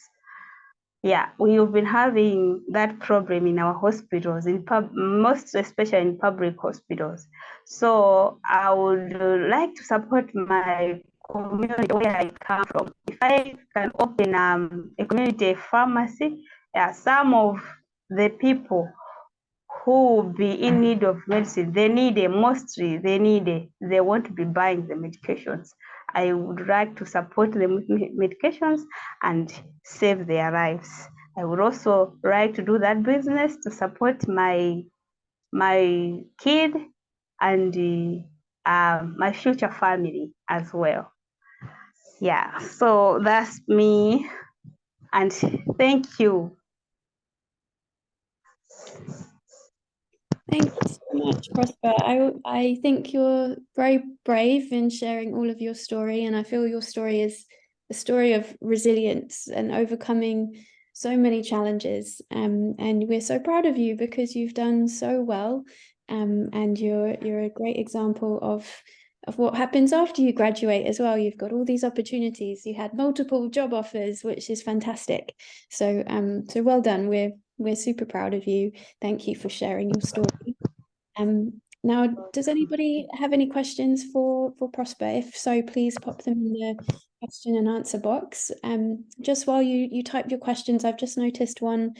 Yeah, we've been having that problem in our hospitals, most especially in public hospitals. So I would like to support my community where I come from. If I can open a community pharmacy, some of the people who will be in need of medicine, they want to be buying the medications. I would like to support them with medications and save their lives. I would also like to do that business to support my kid and my future family as well. Yeah, so that's me, and thank you. Thank you so much, Prosper. I think you're very brave in sharing all of your story, and I feel your story is a story of resilience and overcoming so many challenges. And we're so proud of you because you've done so well. And you're a great example of what happens after you graduate as well. You've got all these opportunities. You had multiple job offers, which is fantastic. So so well done. We're super proud of you. Thank you for sharing your story. Now, does anybody have any questions for Prosper? If so, please pop them in the question and answer box. Just while you type your questions, I've just noticed one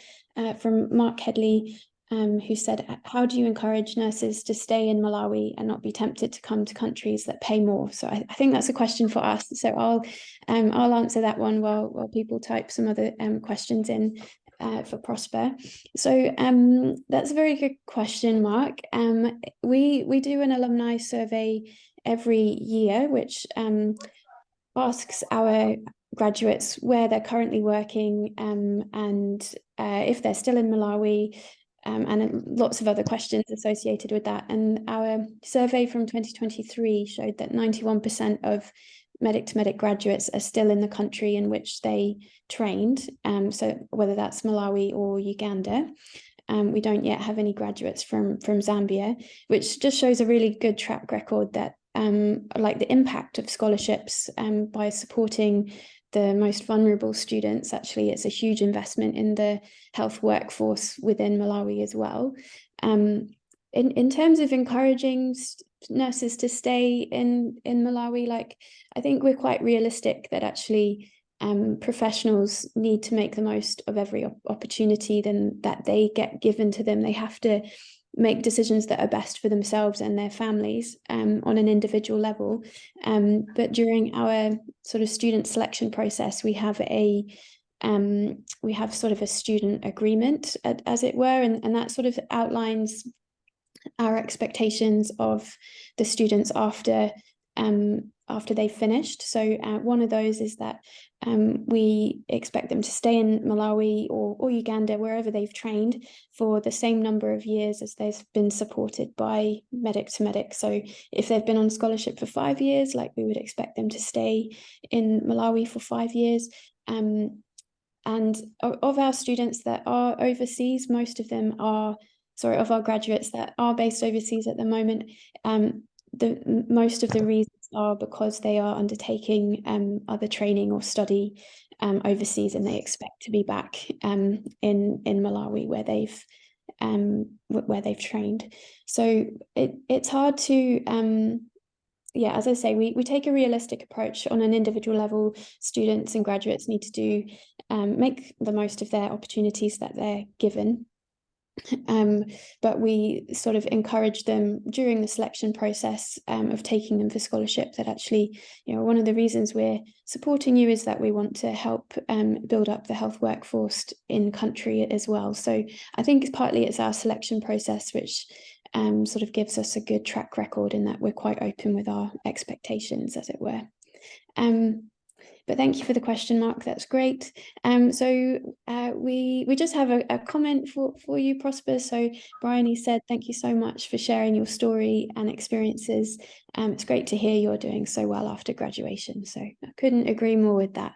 from Mark Headley, who said, how do you encourage nurses to stay in Malawi and not be tempted to come to countries that pay more? So I think that's a question for us. So I'll answer that one while people type some other questions in for Prosper. So that's a very good question, Mark. We do an alumni survey every year, which asks our graduates where they're currently working and if they're still in Malawi, and lots of other questions associated with that. And our survey from 2023 showed that 91% of medic-to-medic graduates are still in the country in which they trained, so whether that's Malawi or Uganda. We don't yet have any graduates from Zambia, which just shows a really good track record that like the impact of scholarships by supporting the most vulnerable students. Actually, it's a huge investment in the health workforce within Malawi as well. In terms of encouraging nurses to stay in Malawi, like, I think we're quite realistic that actually professionals need to make the most of every opportunity that they get given to them. They have to make decisions that are best for themselves and their families on an individual level. But during our sort of student selection process, we have sort of a student agreement, as it were, and that sort of outlines our expectations of the students after they've finished. So one of those is that we expect them to stay in Malawi or Uganda, wherever they've trained, for the same number of years as they've been supported by medic to medic. So if they've been on scholarship for 5 years, like, we would expect them to stay in Malawi for 5 years. And of our students that are overseas, most of them are, sorry, of our graduates that are based overseas at the moment, most of the reasons are because they are undertaking other training or study overseas, and they expect to be back in Malawi where they've trained. So it's hard to yeah, as I say, we take a realistic approach on an individual level. Students and graduates need to make the most of their opportunities that they're given. But we sort of encourage them during the selection process of taking them for scholarship, that actually, one of the reasons we're supporting you is that we want to help build up the health workforce in country as well. So I think partly it's our selection process which sort of gives us a good track record in that we're quite open with our expectations, as it were. But thank you for the question, Mark. That's great. So we just have a comment for you, Prosper. So Bryony said, thank you so much for sharing your story and experiences. It's great to hear you're doing so well after graduation. So I couldn't agree more with that.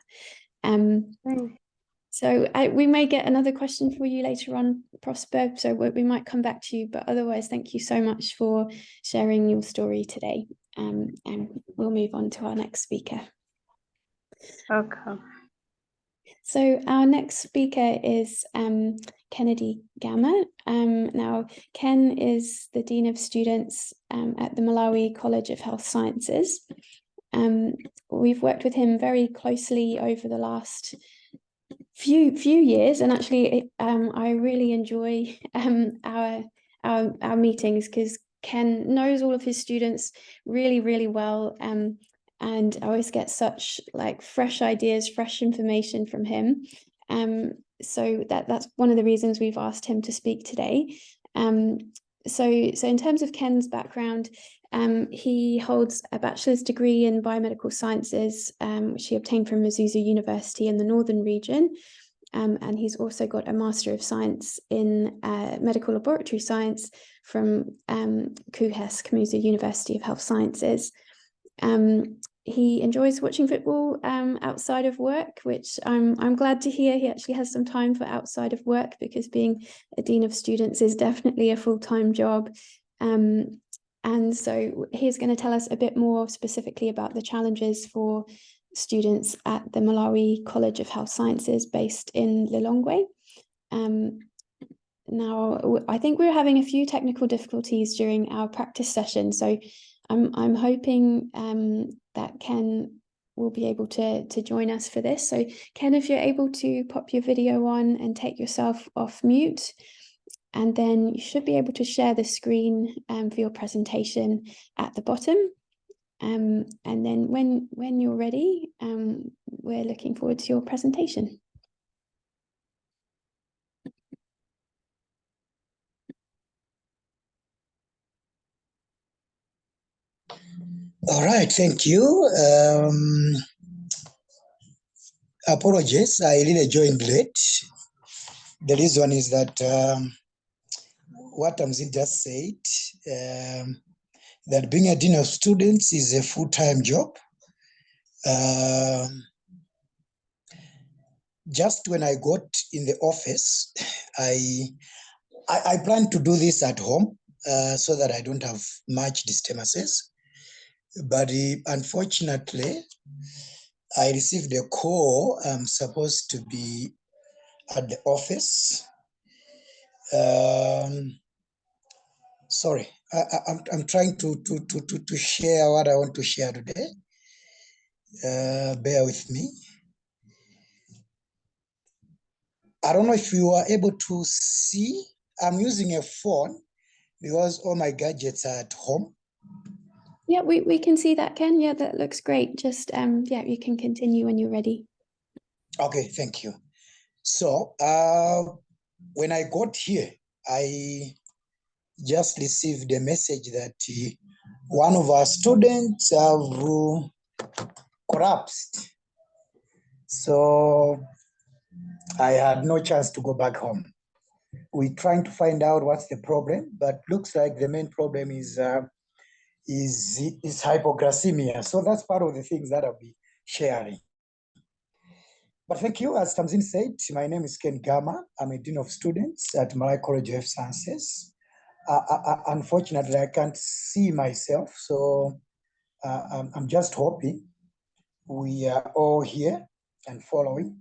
So we may get another question for you later on, Prosper, so we might come back to you, but otherwise, thank you so much for sharing your story today. And we'll move on to our next speaker. Okay. So our next speaker is Kennedy Gama. Now, Ken is the Dean of Students at the Malawi College of Health Sciences. We've worked with him very closely over the last few years, and actually I really enjoy our meetings because Ken knows all of his students really well, and I always get such fresh ideas, fresh information from him. So that's one of the reasons we've asked him to speak today. So in terms of Ken's background, He holds a bachelor's degree in biomedical sciences, which he obtained from Kamuzu University in the northern region. And he's also got a Master of Science in Medical Laboratory Science from Kamuzu University of Health Sciences. He enjoys watching football outside of work, which I'm glad to hear. He actually has some time for outside of work, because being a Dean of Students is definitely a full-time job. And so he's going to tell us a bit more specifically about the challenges for students at the Malawi College of Health Sciences based in Lilongwe. Now, I think we're having a few technical difficulties during our practice session, so I'm hoping that Ken will be able to join us for this. So Ken, if you're able to pop your video on and take yourself off mute, and then you should be able to share the screen for your presentation at the bottom. And then when you're ready, we're looking forward to your presentation. All right, thank you. Apologies, I really joined late. The reason is that what Tamsin just said, that being a Dean of Students is a full-time job. Just when I got in the office, I plan to do this at home so that I don't have much disturbances. But unfortunately, I received a call. I'm supposed to be at the office. Sorry, I'm trying to share what I want to share today. Bear with me. I don't know if you are able to see. I'm using a phone because all my gadgets are at home. Yeah, we can see that, Ken. Yeah, that looks great. Just yeah, you can continue when you're ready. Okay, thank you. So when I got here, I just received a message that one of our students have collapsed. So I had no chance to go back home. We're trying to find out what's the problem, but looks like the main problem is hypoglycemia. So that's part of the things that I'll be sharing. But thank you. As Tamsin said, my name is Ken Gama. I'm a Dean of Students at Malawi College of Health Sciences. Unfortunately, I can't see myself, so I'm just hoping we are all here and following.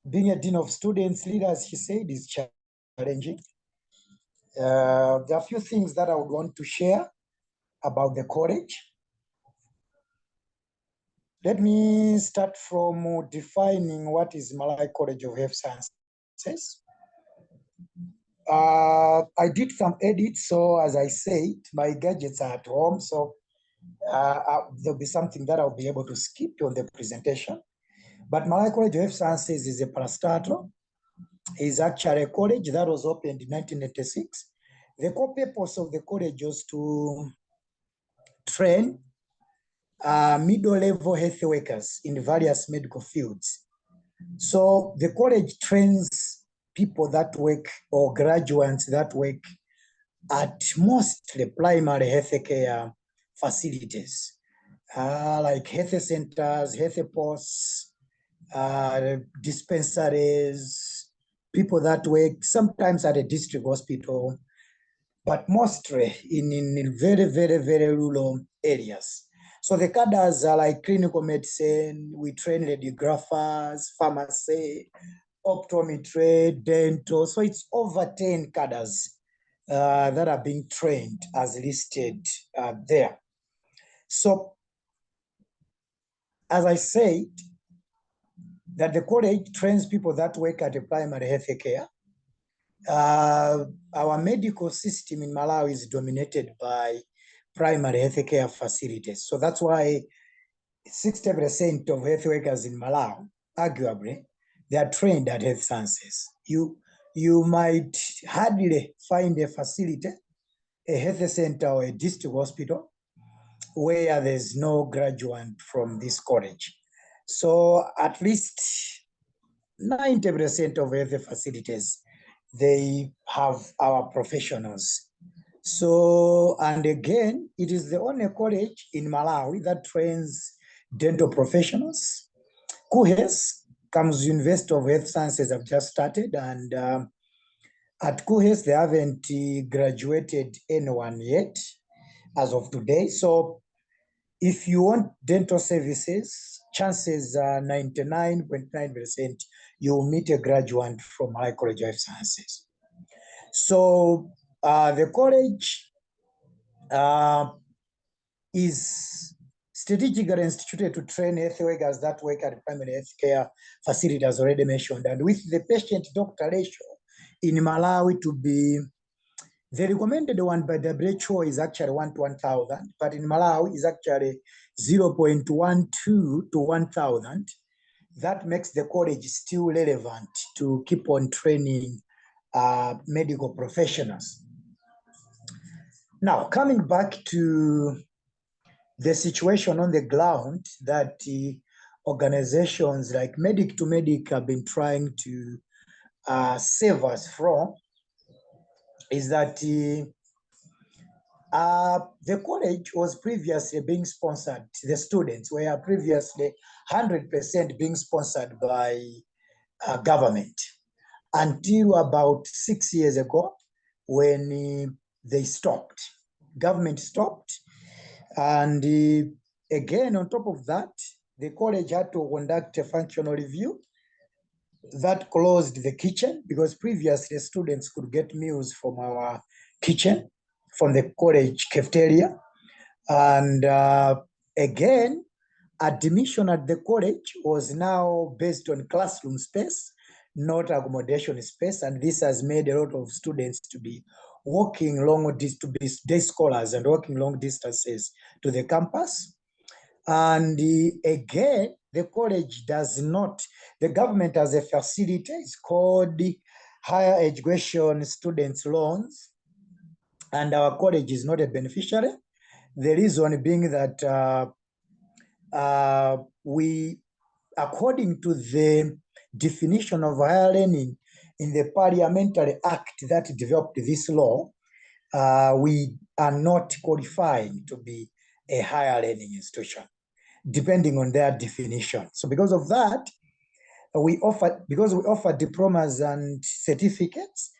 Being a Dean of Students, leader, as he said, is challenging. There are a few things that I would want to share about the college. Let me start from defining what is Malawi College of Health Sciences. I did some edits, so as I said, my gadgets are at home, so there'll be something that I'll be able to skip on the presentation. But Malawi College of Health Sciences is a parastatal. It's actually a college that was opened in 1986. The core purpose of the college was to train middle-level health workers in various medical fields. So the college trains people that work, or graduates that work, at mostly primary health care facilities, like health centers, health posts, dispensaries, people that work sometimes at a district hospital, but mostly in very, very, very rural areas. So the cadres are like clinical medicine, we train radiographers, pharmacy, optometry, dental. So it's over 10 cadres that are being trained as listed there. So as I said, that the college trains people that work at the primary health care. Our medical system in Malawi is dominated by primary health care facilities. So that's why 60% of health workers in Malawi, arguably, they are trained at health sciences. You you might hardly find a facility, a health center or a district hospital where there's no graduate from this college. So at least 90% of health facilities, they have our professionals. So, and again, it is the only college in Malawi that trains dental professionals. KUHES, Kamuzu University of Health Sciences, have just started, and at KUHES, they haven't graduated anyone yet as of today. So if you want dental services, chances are 99.9% you will meet a graduate from Malawi College of Health Sciences. So the college is strategically instituted to train health workers that work at primary health care facility, as already mentioned, and with the patient-doctor ratio in Malawi to be, the recommended one by WHO is actually 1 to 1,000, but in Malawi is actually 0.12 to 1,000. That makes the college still relevant to keep on training medical professionals. Now, coming back to the situation on the ground that organizations like Medic to Medic have been trying to save us from, is that the college was previously being sponsored, the students were previously 100% being sponsored by government until about 6 years ago when they stopped. Government stopped, and again, on top of that, the college had to conduct a functional review that closed the kitchen, because previously students could get meals from our kitchen, from the college cafeteria. And again, admission at the college was now based on classroom space, not accommodation space. And this has made a lot of students to be walking long, to be day scholars and walking long distances to the campus. And again, the college does not, the government has a facility, it's called Higher Education Students Loans, and our college is not a beneficiary. The reason being that we, according to the definition of higher learning in the Parliamentary Act that developed this law, we are not qualifying to be a higher learning institution, depending on their definition. So because of that, because we offer diplomas and certificates,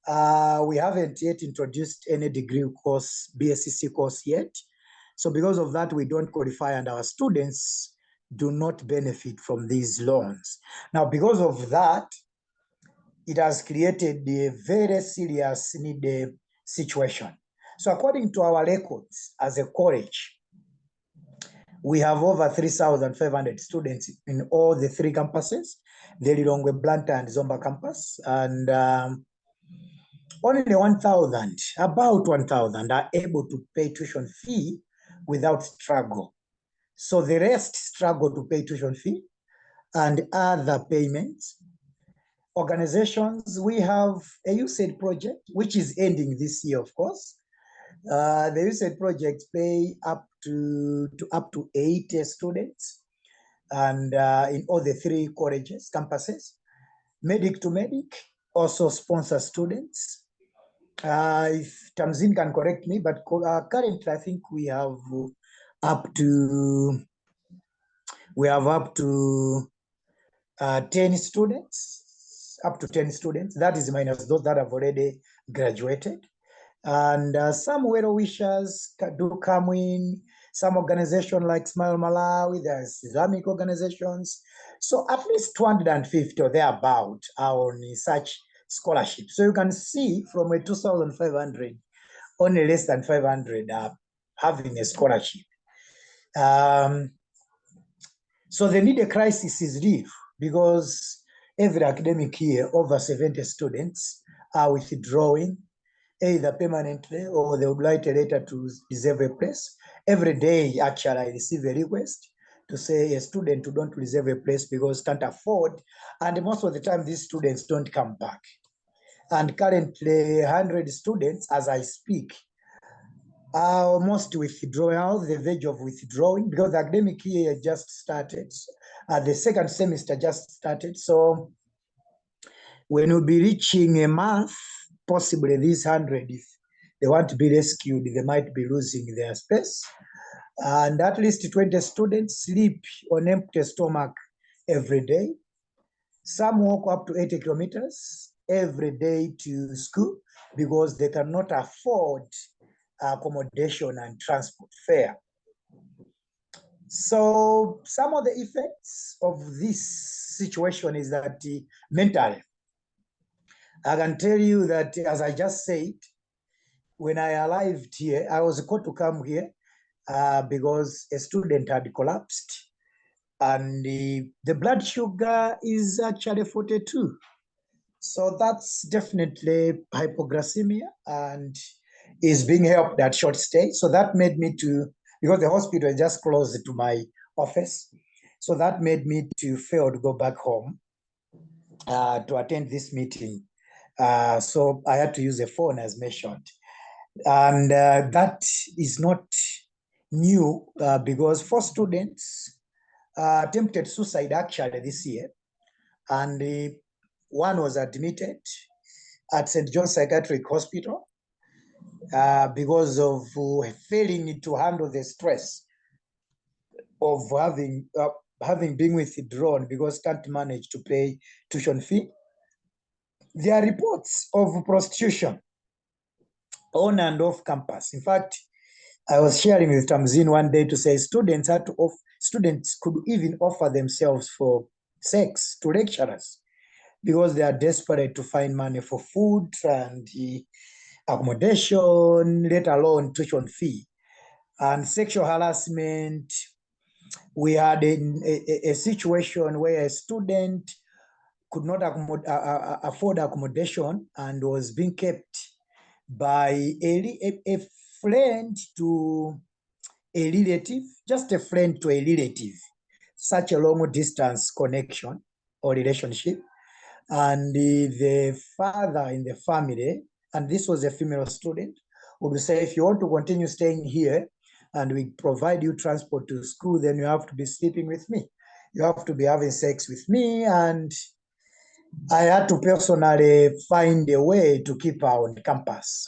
we haven't yet introduced any degree course, BSc course yet. So because of that, we don't qualify, and our students do not benefit from these loans. Now, because of that, it has created a very serious need situation. So according to our records as a college, we have over 3,500 students in all the three campuses, the Lilongwe, Blantyre, and Zomba campus. And only 1,000, about 1,000 are able to pay tuition fee without struggle. So the rest struggle to pay tuition fee and other payments. Organizations, we have a USAID project, which is ending this year, of course. The USAID project pay up to 80 students, and in all the three colleges, campuses. Medic to Medic also sponsor students. If Tamzin can correct me, but currently I think we have up to 10 students, up to 10 students. That is minus those that have already graduated. And some well wishers do come in, some organizations like Smile Malawi, there's Islamic organizations. So at least 250 or thereabout are on such scholarship. So you can see from a 2,500, only less than 500 are having a scholarship. So the need a crisis is real, because every academic year, over 70 students are withdrawing, either permanently or they would write a letter to reserve a place. Every day, actually, I receive a request to say a student who don't reserve a place because can't afford, and most of the time these students don't come back. and currently 100 students as I speak are almost withdrawing, out the verge of withdrawing, because the academic year just started. The second semester just started. So when we'll be reaching a month, possibly these 100, if they want to be rescued, they might be losing their space. And at least 20 students sleep on empty stomach every day. Some walk up to 80 kilometers every day to school because they cannot afford accommodation and transport fare. So some of the effects of this situation is that mentally, I can tell you that, as I just said, when I arrived here, I was called to come here because a student had collapsed, and the blood sugar is actually 42. So that's definitely hypoglycemia and is being helped at short stay. So that made me to, because the hospital is just close to my office, so that made me to fail to go back home to attend this meeting. So I had to use a phone as mentioned. And that is not new because 4 students attempted suicide actually this year. And one was admitted at St. John's Psychiatric Hospital because of failing to handle the stress of having been withdrawn because can't manage to pay tuition fee. There are reports of prostitution on and off campus. In fact, I was sharing with Tamzin one day to say students could even offer themselves for sex to lecturers because they are desperate to find money for food and accommodation, let alone tuition fee. And sexual harassment, we had a situation where a student could not afford accommodation and was being kept by a friend to a relative, just a friend to a relative, such a long distance connection or relationship. And the father in the family, and this was a female student, would say, if you want to continue staying here and we provide you transport to school, then you have to be sleeping with me. You have to be having sex with me. And I had to personally find a way to keep her on campus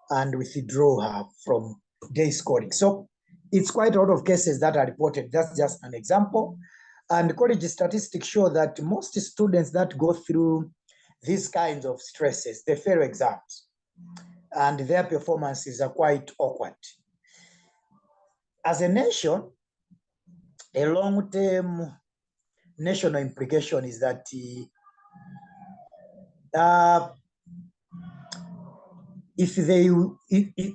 and withdraw her from day schooling. So it's quite a lot of cases that are reported. That's just an example. And college statistics show that most students that go through these kinds of stresses, they fail exams and their performances are quite awkward. As a nation, a long-term national implication is that if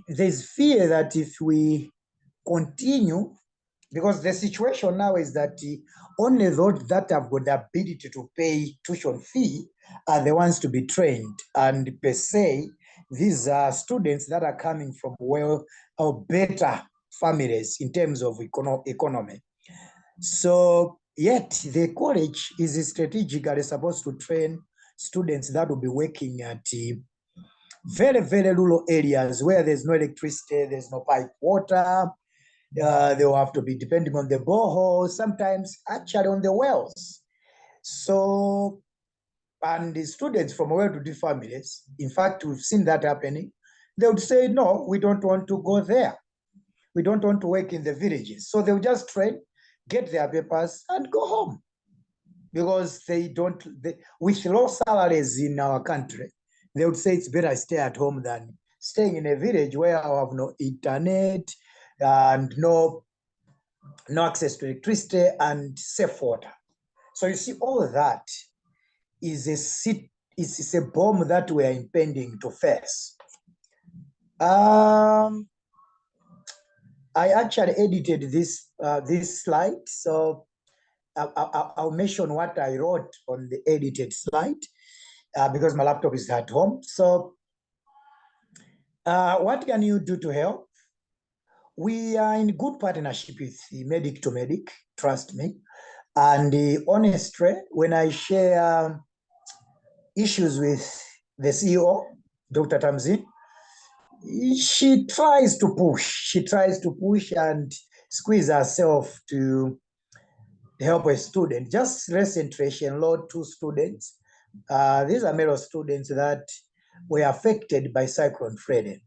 there's fear that if we continue, because the situation now is that only those that have got the ability to pay tuition fee are the ones to be trained. And per se, these are students that are coming from well or better families in terms of economy. So yet the college is strategically supposed to train students that will be working at very, very rural areas where there's no electricity, there's no pipe water. They will have to be depending on the borehole, sometimes actually on the wells. So, and the students from well-to-do families, in fact, we've seen that happening. They would say, no, we don't want to go there. We don't want to work in the villages. So they'll just train, get their papers and go home because with low salaries in our country, they would say it's better I stay at home than staying in a village where I have no internet and no access to electricity and safe water. So you see, all of that is a bomb that we are impending to face. I actually edited this slide, so I'll mention what I wrote on the edited slide because my laptop is at home. So what can you do to help? We are in good partnership with Medic to Medic, trust me. And honestly, when I share issues with the CEO, Dr. Tamzin, she tries to push and squeeze herself to help a student. Just recently, she enrolled 2 students. These are male students that were affected by Cyclone Freddy.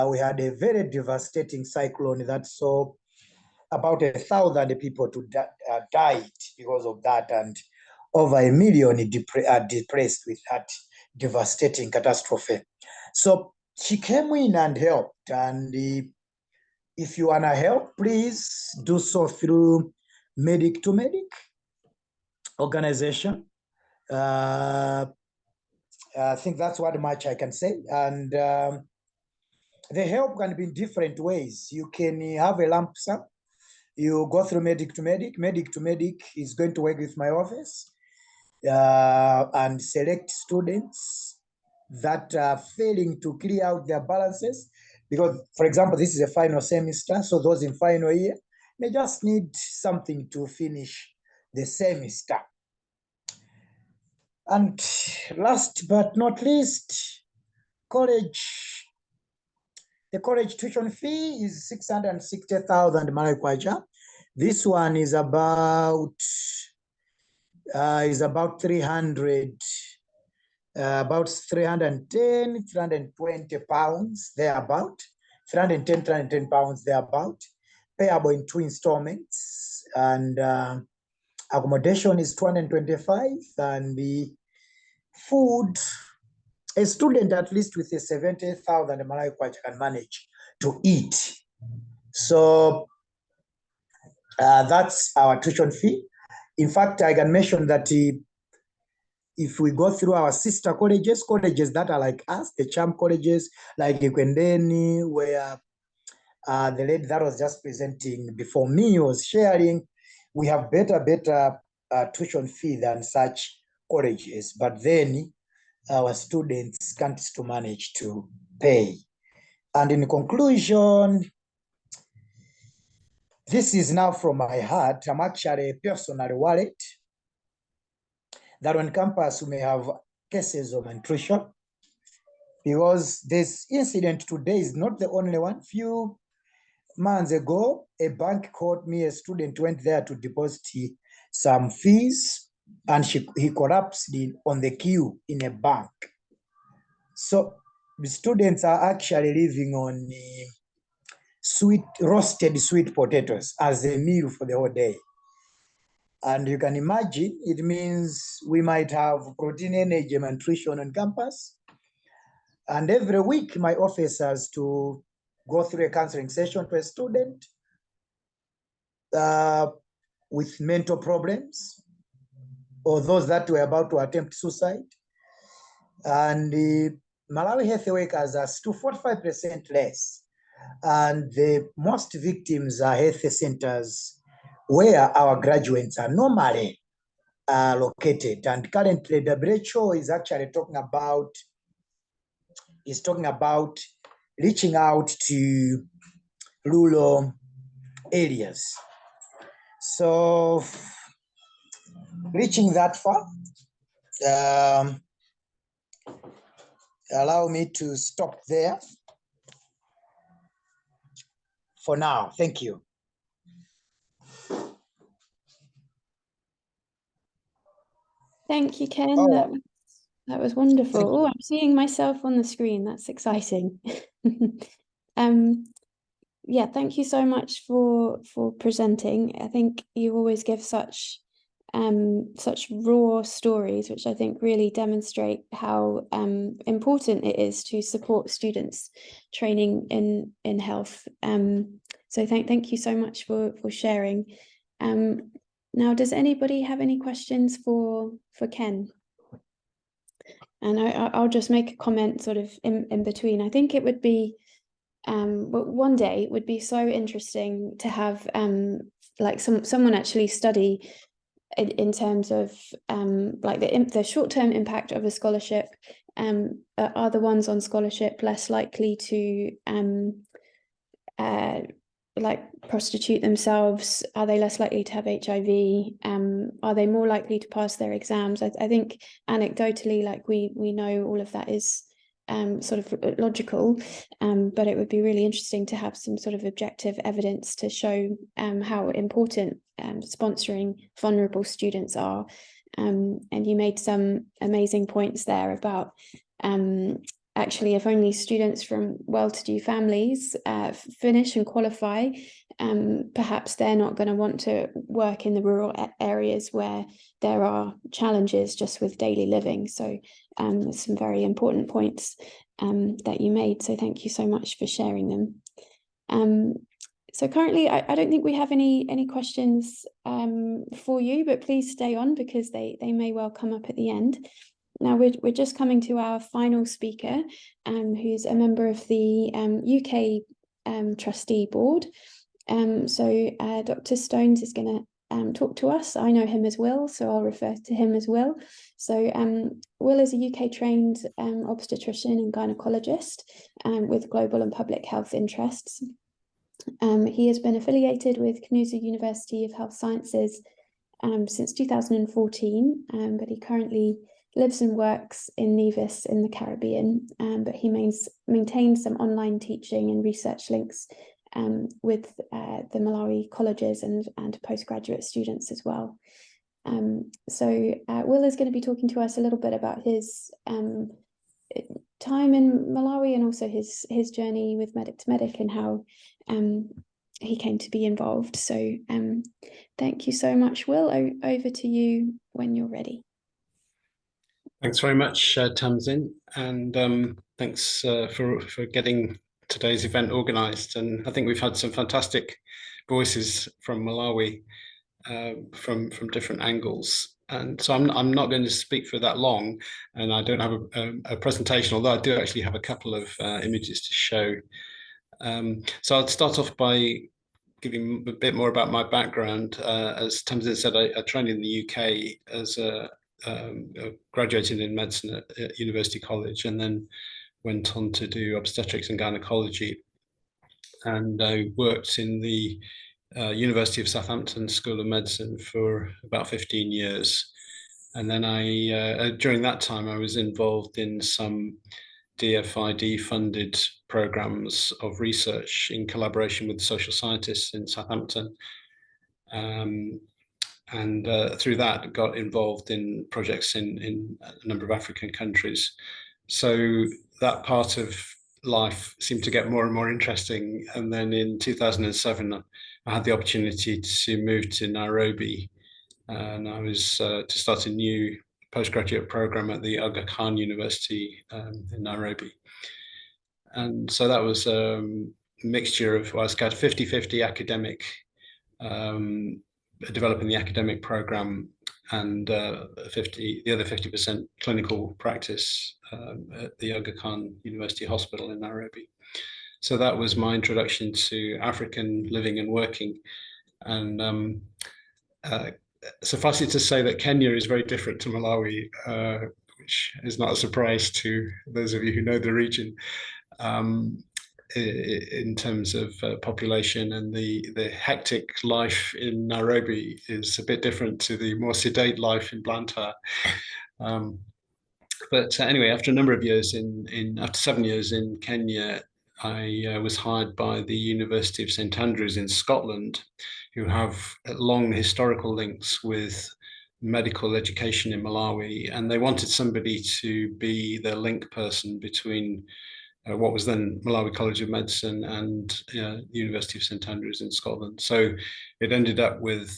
We had a very devastating cyclone that saw about 1,000 people died because of that, and over 1 million depressed with that devastating catastrophe. So she came in and helped, and if you want to help, please do so through Medic to Medic organization. I think that's what much I can say. And the help can be in different ways. You can have a lump sum. You go through Medic to Medic. Medic to Medic is going to work with my office and select students that are failing to clear out their balances. Because, for example, this is a final semester, so those in final year, they just need something to finish the semester. And last but not least, the college tuition fee is 660,000 Malawi kwacha. This one is about 310, 320 pounds, thereabout. 310 pounds, thereabout. Payable in 2 installments, and accommodation is 225, and the food, a student at least with a 70,000 Malawi kwacha can manage to eat. So that's our tuition fee. In fact, I can mention that if we go through our sister colleges that are like us, the charm colleges like Ikwendeni, where the lady that was just presenting before me was sharing, we have better tuition fee than such colleges, but then our students can't to manage to pay. And in conclusion, this is now from my heart. I'm actually a personal wallet that on campus we may have cases of malnutrition, because this incident today is not the only one. Few months ago, a bank called me, a student went there to deposit some fees, and he collapsed on the queue in a bank. So the students are actually living on roasted sweet potatoes as a meal for the whole day. And you can imagine, it means we might have protein, energy, and nutrition on campus. And every week, my office has to go through a counseling session to a student with mental problems, or those that were about to attempt suicide. And the Malawi health workers are still 45% less. And the most victims are health centers where our graduates are normally located. And currently, WHO is actually talking about reaching out to rural areas. So, reaching that far, allow me to stop there for now. Thank you. Thank you, Ken. Oh. That was wonderful. Thank you. Oh, I'm seeing myself on the screen. That's exciting. Yeah, thank you so much for presenting. I think you always give such raw stories, which I think really demonstrate how important it is to support students training in health. So thank you so much for sharing. Now, does anybody have any questions for Ken? And I'll just make a comment sort of in between. I think it would be, one day it would be so interesting to have like someone actually study in terms of like the short-term impact of a scholarship. Are the ones on scholarship less likely to like prostitute themselves? Are they less likely to have HIV? Are they more likely to pass their exams? I think anecdotally, like we know all of that is sort of logical, but it would be really interesting to have some sort of objective evidence to show how important sponsoring vulnerable students are. And you made some amazing points there about actually, if only students from well-to-do families finish and qualify, perhaps they're not going to want to work in the rural areas where there are challenges just with daily living. So some very important points that you made. So thank you so much for sharing them. So currently, I don't think we have any questions for you, but please stay on because they may well come up at the end. Now we're just coming to our final speaker, who's a member of the UK trustee board. So Dr. Stones is going to talk to us. I know him as Will, so I'll refer to him as Will. So Will is a UK trained obstetrician and gynecologist with global and public health interests. He has been affiliated with Kamuzu University of Health Sciences since 2014, but he currently lives and works in Nevis in the Caribbean, but he maintains some online teaching and research links with the Malawi colleges and postgraduate students as well. So Will is going to be talking to us a little bit about his time in Malawi and also his journey with Medic to Medic and how he came to be involved. So thank you so much, Will. Over to you when you're ready. Thanks very much, Tamsin, and thanks for getting today's event organised. And I think we've had some fantastic voices from Malawi from different angles. And so I'm not going to speak for that long, and I don't have a presentation, although I do actually have a couple of images to show. So I'll start off by giving a bit more about my background. As Tamsin said, I trained in the UK as graduated in medicine at University College, and then went on to do obstetrics and gynecology. And I worked in the University of Southampton School of Medicine for about 15 years. And then during that time, I was involved in some DFID funded programs of research in collaboration with social scientists in Southampton. And through that got involved in projects in a number of African countries. So that part of life seemed to get more and more interesting. And then in 2007, I had the opportunity to move to Nairobi, and I was to start a new postgraduate program at the Aga Khan University in Nairobi. And so that was a mixture of, well, I was kind of 50-50 academic, developing the academic program, and the other 50% clinical practice at the Aga Khan University Hospital in Nairobi. So that was my introduction to African living and working. And suffice it to say that Kenya is very different to Malawi, which is not a surprise to those of you who know the region. In terms of population, and the hectic life in Nairobi is a bit different to the more sedate life in Blantyre. But anyway, after a number of years after 7 years in Kenya, I was hired by the University of St Andrews in Scotland, who have long historical links with medical education in Malawi, and they wanted somebody to be the link person between what was then Malawi College of Medicine and the University of St Andrews in Scotland. So it ended up with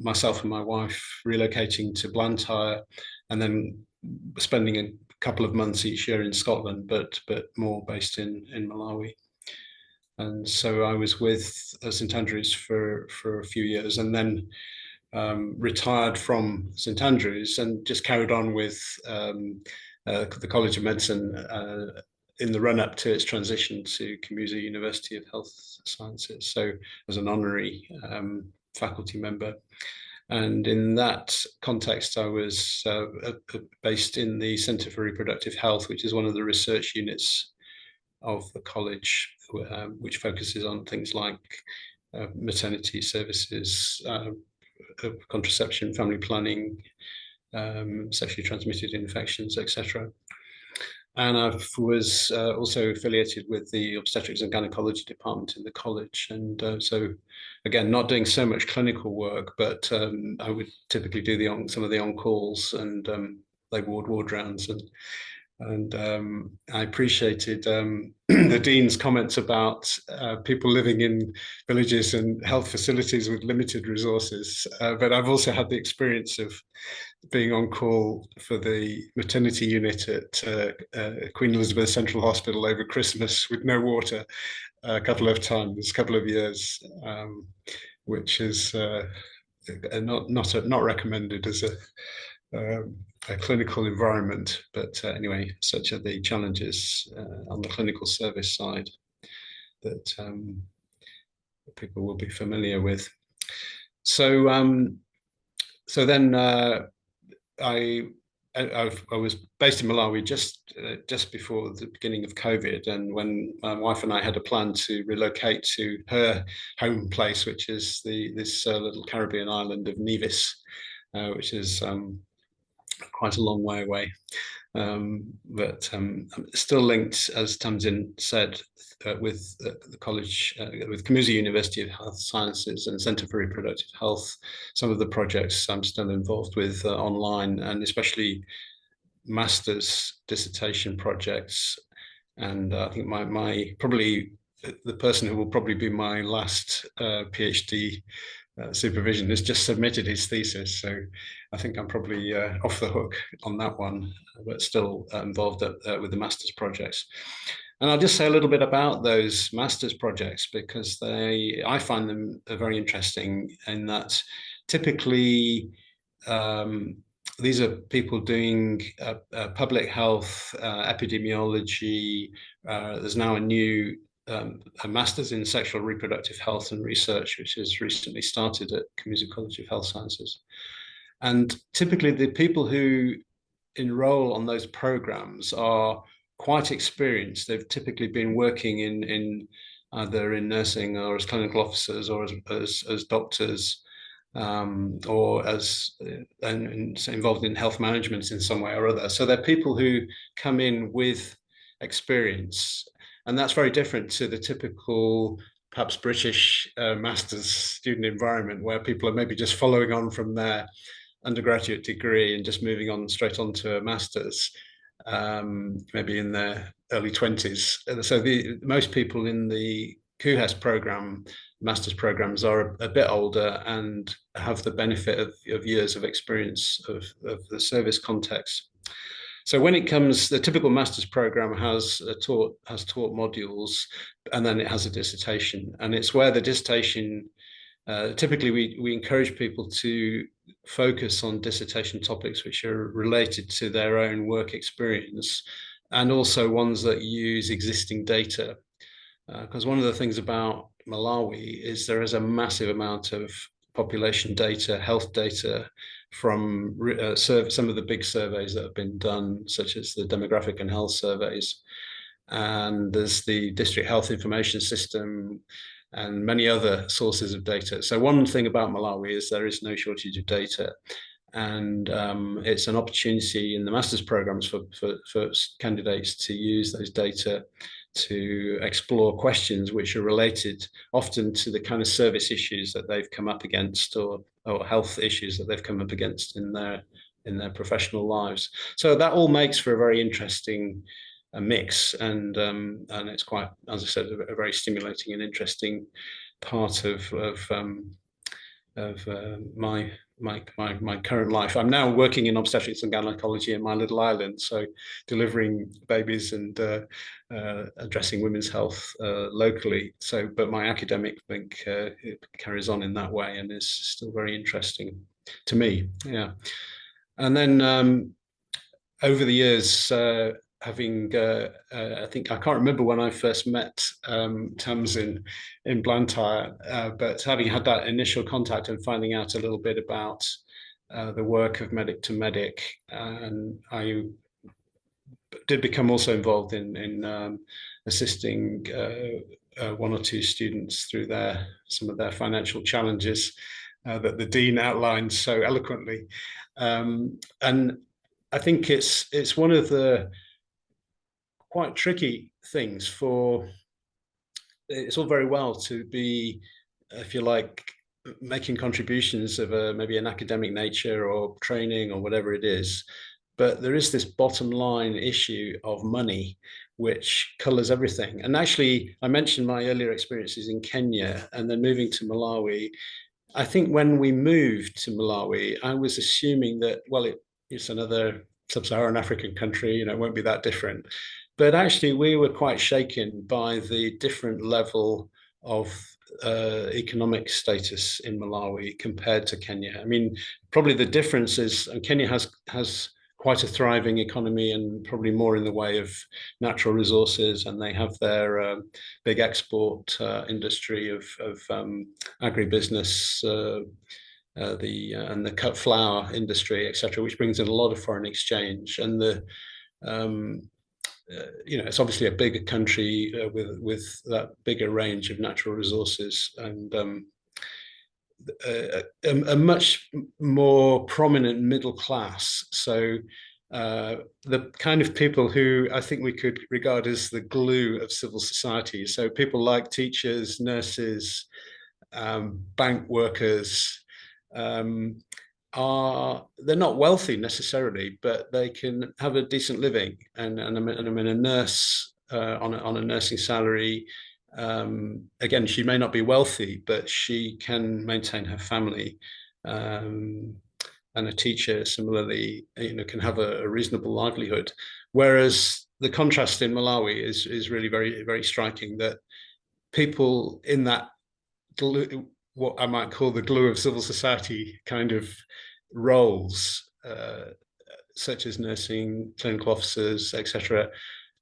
myself and my wife relocating to Blantyre, and then spending a couple of months each year in Scotland, but more based in Malawi. And so I was with St Andrews for a few years, and then retired from St Andrews and just carried on with the College of Medicine in the run-up to its transition to Kamuzu University of Health Sciences, so as an honorary faculty member. And in that context, I was based in the Centre for Reproductive Health, which is one of the research units of the college, which focuses on things like maternity services, contraception, family planning, sexually transmitted infections, etc. And I was also affiliated with the obstetrics and gynecology department in the college. And so, again, not doing so much clinical work, but I would typically do some of the on-calls and labor ward rounds. And I appreciated the Dean's comments about people living in villages and health facilities with limited resources. But I've also had the experience of being on call for the maternity unit at Queen Elizabeth Central Hospital over Christmas with no water a couple of years, which is not recommended as a clinical environment. But anyway, such are the challenges on the clinical service side that people will be familiar with. So then I was based in Malawi just before the beginning of COVID, and when my wife and I had a plan to relocate to her home place, which is this little Caribbean island of Nevis, which is quite a long way away, but still linked, as Tamsin said, with the college, with Kamuzu University of Health Sciences and Centre for Reproductive Health. Some of the projects I'm still involved with online, and especially master's dissertation projects. And I think probably the person who will probably be my last PhD supervision has just submitted his thesis, so I think I'm probably off the hook on that one, but still involved with the master's projects. And I'll just say a little bit about those master's projects, because I find them very interesting in that typically these are people doing public health, epidemiology. There's now a new a master's in sexual reproductive health and research, which has recently started at Kamuzu College of Health Sciences. And typically the people who enroll on those programs are quite experienced. They've typically been working in either in nursing or as clinical officers or as doctors, or as and involved in health management in some way or other. So they're people who come in with experience. And that's very different to the typical, perhaps British master's student environment, where people are maybe just following on from their undergraduate degree and just moving on straight on to a master's, maybe in their early 20s. So most people in the KUHES program, master's programs, are a bit older and have the benefit of years of experience of the service context. So when it comes, the typical master's program has taught modules, and then it has a dissertation. And it's where the dissertation, typically we encourage people to focus on dissertation topics which are related to their own work experience, and also ones that use existing data. Because one of the things about Malawi is there is a massive amount of population data, health data, from some of the big surveys that have been done, such as the demographic and health surveys. And there's the district health information system and many other sources of data. So one thing about Malawi is there is no shortage of data. And it's an opportunity in the master's programs for candidates to use those data to explore questions which are related often to the kind of service issues that they've come up against, or health issues that they've come up against in their professional lives. So that all makes for a very interesting mix, and it's quite, as I said, a very stimulating and interesting part of my current life. I'm now working in obstetrics and gynecology in my little island, so delivering babies and addressing women's health locally. So, but my academic link carries on in that way, and is still very interesting to me. Yeah, and then over the years, having I think I can't remember when I first met Tamsin in Blantyre, but having had that initial contact and finding out a little bit about the work of Medic to Medic, and I did become also involved in assisting one or two students through some of their financial challenges that the Dean outlined so eloquently. And I think it's one of the quite tricky things it's all very well to be, if you like, making contributions of maybe an academic nature or training or whatever it is. But there is this bottom line issue of money, which colors everything. And actually, I mentioned my earlier experiences in Kenya and then moving to Malawi. I think when we moved to Malawi, I was assuming that, well, it's another sub-Saharan African country, it won't be that different. But actually, we were quite shaken by the different level of economic status in Malawi compared to Kenya. I mean, probably the difference is Kenya has quite a thriving economy and probably more in the way of natural resources, and they have their big export industry of agribusiness, and the cut flour industry, etc., which brings in a lot of foreign exchange. And it's obviously a bigger country with that bigger range of natural resources and a much more prominent middle class. So the kind of people who I think we could regard as the glue of civil society. So people like teachers, nurses, bank workers, they're not wealthy necessarily, but they can have a decent living. And I mean, a nurse on a nursing salary, again, she may not be wealthy, but she can maintain her family. And a teacher similarly, can have a reasonable livelihood. Whereas the contrast in Malawi is really very, very striking, that people in that glue, what I might call the glue of civil society kind of roles, such as nursing, clinical officers, etc.,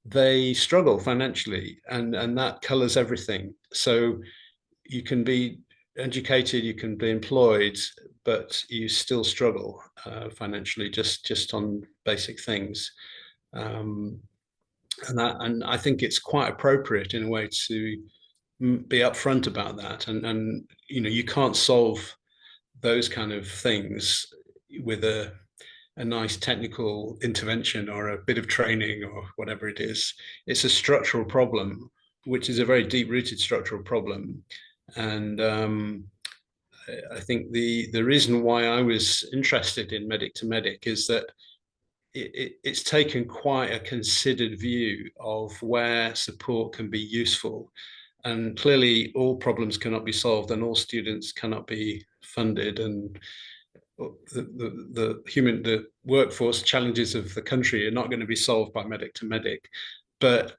they struggle financially, and that colors everything. So you can be educated, you can be employed, but you still struggle financially, just on basic things. And I think it's quite appropriate in a way to be upfront about that. And you can't solve those kind of things with a nice technical intervention or a bit of training or whatever it is. It's a structural problem, which is a very deep-rooted structural problem. And I think the reason why I was interested in Medic to Medic is that it's taken quite a considered view of where support can be useful. And clearly all problems cannot be solved and all students cannot be funded, and the workforce challenges of the country are not going to be solved by Medic to Medic. But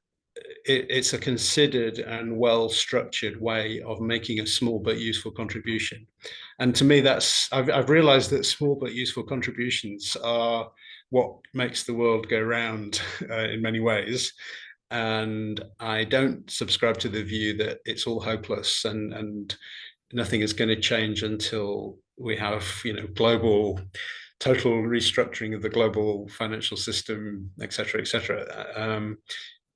it's a considered and well-structured way of making a small but useful contribution. And to me, I've realized that small but useful contributions are what makes the world go round in many ways. And I don't subscribe to the view that it's all hopeless and nothing is going to change until we have, global total restructuring of the global financial system, et cetera, et cetera.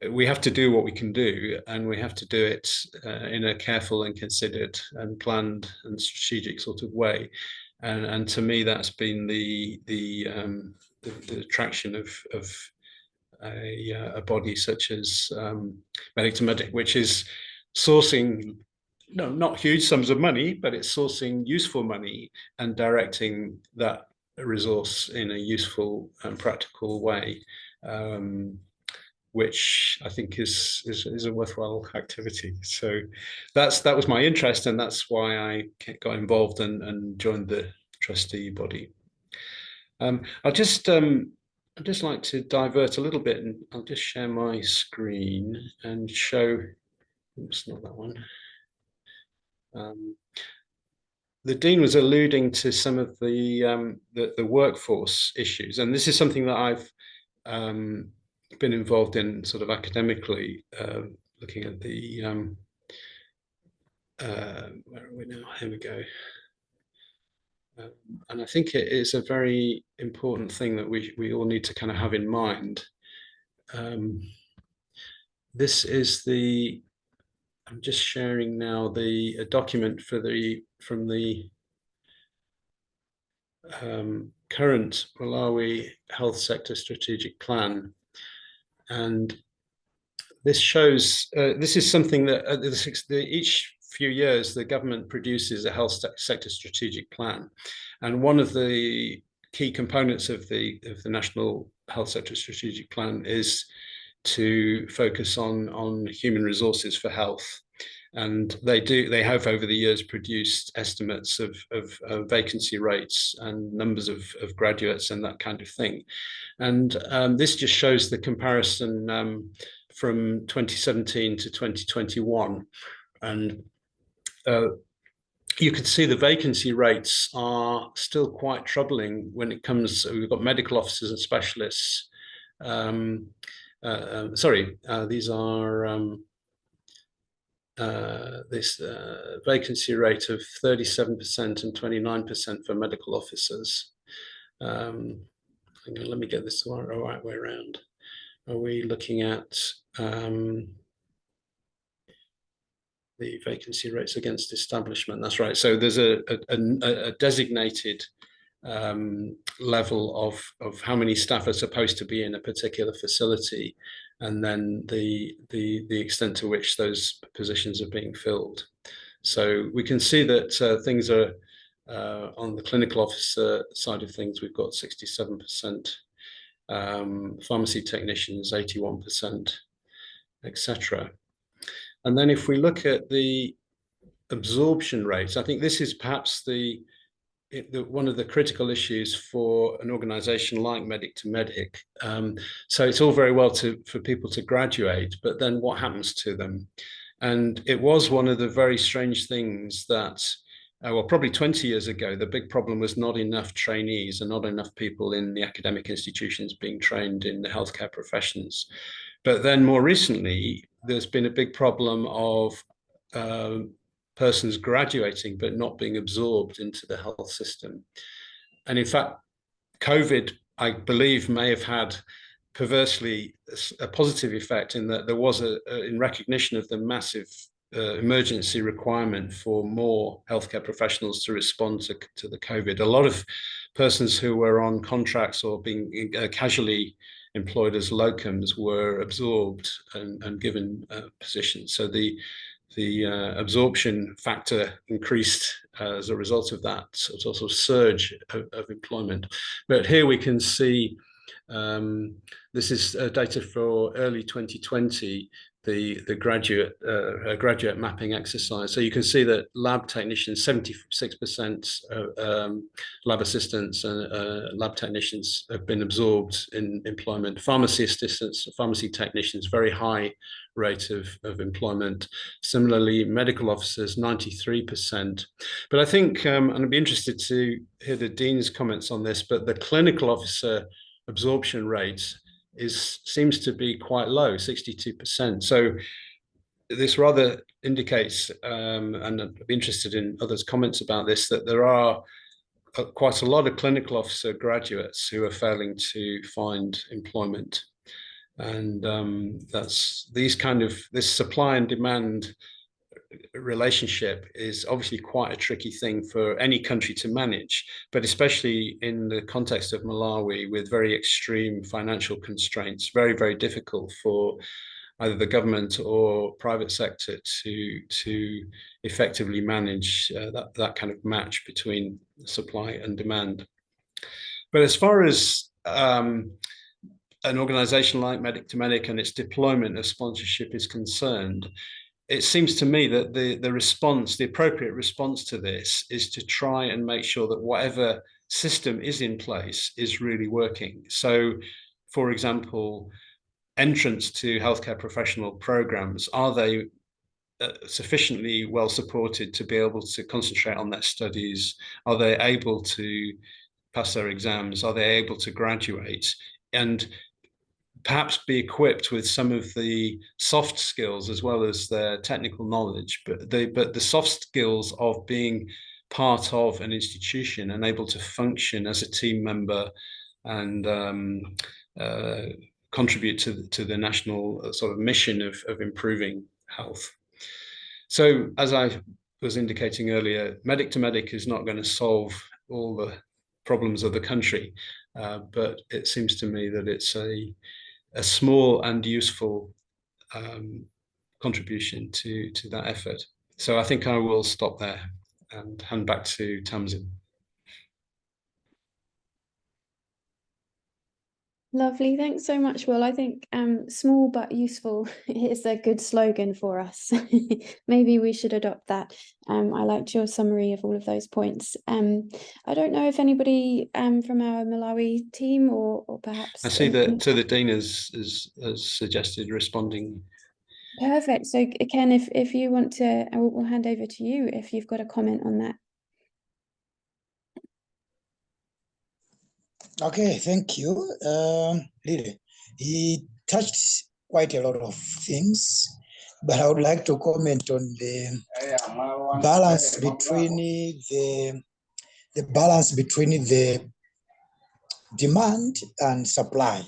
We have to do what we can do, and we have to do it in a careful and considered and planned and strategic sort of way. And to me, that's been the attraction of a body such as Medic to Medic, which is sourcing not huge sums of money, but it's sourcing useful money and directing that resource in a useful and practical way. Which I think is a worthwhile activity. So that was my interest, and that's why I got involved and joined the trustee body. I'd just like to divert a little bit, and I'll just share my screen and show. Oops, not that one. The Dean was alluding to some of the workforce issues, and this is something that I've been involved in sort of academically, looking at the where are we now? Here we go. And I think it is a very important thing that we all need to kind of have in mind. this is I'm just sharing now a document from the current Malawi Health Sector Strategic Plan. And this shows, this is something that each few years, the government produces a health sector strategic plan. And one of the key components of the National Health Sector Strategic Plan is to focus on human resources for health. And they have over the years produced estimates of vacancy rates and numbers of graduates and that kind of thing. And this just shows the comparison from 2017 to 2021. And you can see the vacancy rates are still quite troubling when it comes, we've got medical officers and specialists. These are this vacancy rate of 37% and 29% for medical officers. Let me get this the right way around. Are we looking at the vacancy rates against establishment? That's right. So there's a designated level of how many staff are supposed to be in a particular facility, and then the extent to which those positions are being filled. So we can see that things are on the clinical officer side of things, we've got 67%, pharmacy technicians 81%, etc. And then if we look at the absorption rates, I think this is perhaps one of the critical issues for an organization like Medic to Medic. So it's all very well for people to graduate, but then what happens to them? And it was one of the very strange things that, well, probably 20 years ago, the big problem was not enough trainees and not enough people in the academic institutions being trained in the healthcare professions. But then more recently, there's been a big problem of persons graduating but not being absorbed into the health system. And in fact, COVID, I believe, may have had perversely a positive effect in that there was in recognition of the massive emergency requirement for more healthcare professionals to respond to the COVID. A lot of persons who were on contracts or being casually employed as locums were absorbed and given positions. So the absorption factor increased as a result of that sort of surge of employment. But here we can see, this is data for early 2020, the graduate mapping exercise. So you can see that lab technicians, 76% lab assistants and lab technicians have been absorbed in employment. Pharmacy assistants, pharmacy technicians, very high rate of employment. Similarly, medical officers, 93%. But I think, and I'd be interested to hear the Dean's comments on this, but the clinical officer absorption rate seems to be quite low, 62%. So this rather indicates, and I'd be interested in others' comments about this, that there are quite a lot of clinical officer graduates who are failing to find employment. And this supply and demand relationship is obviously quite a tricky thing for any country to manage, but especially in the context of Malawi with very extreme financial constraints, very, very difficult for either the government or private sector to effectively manage that kind of match between supply and demand. But as far as an organization like Medic to Medic and its deployment of sponsorship is concerned, it seems to me that the appropriate response to this is to try and make sure that whatever system is in place is really working. So, for example, entrance to healthcare professional programs, are they sufficiently well supported to be able to concentrate on their studies? Are they able to pass their exams? Are they able to graduate? And perhaps be equipped with some of the soft skills as well as their technical knowledge, but the soft skills of being part of an institution and able to function as a team member and contribute to the national sort of mission of improving health. So as I was indicating earlier, medic to medic is not going to solve all the problems of the country, but it seems to me that it's a small and useful contribution to that effort. So I think I will stop there and hand back to Tamsin. Lovely, thanks so much, Will. I think small but useful is a good slogan for us. Maybe we should adopt that. I liked your summary of all of those points. I don't know if anybody from our Malawi team or perhaps... I see that the Dean has suggested responding. Perfect. So Ken, if you want to, we'll hand over to you if you've got a comment on that. Okay, thank you. Really, he touched quite a lot of things, but I would like to comment on the balance between the demand and supply.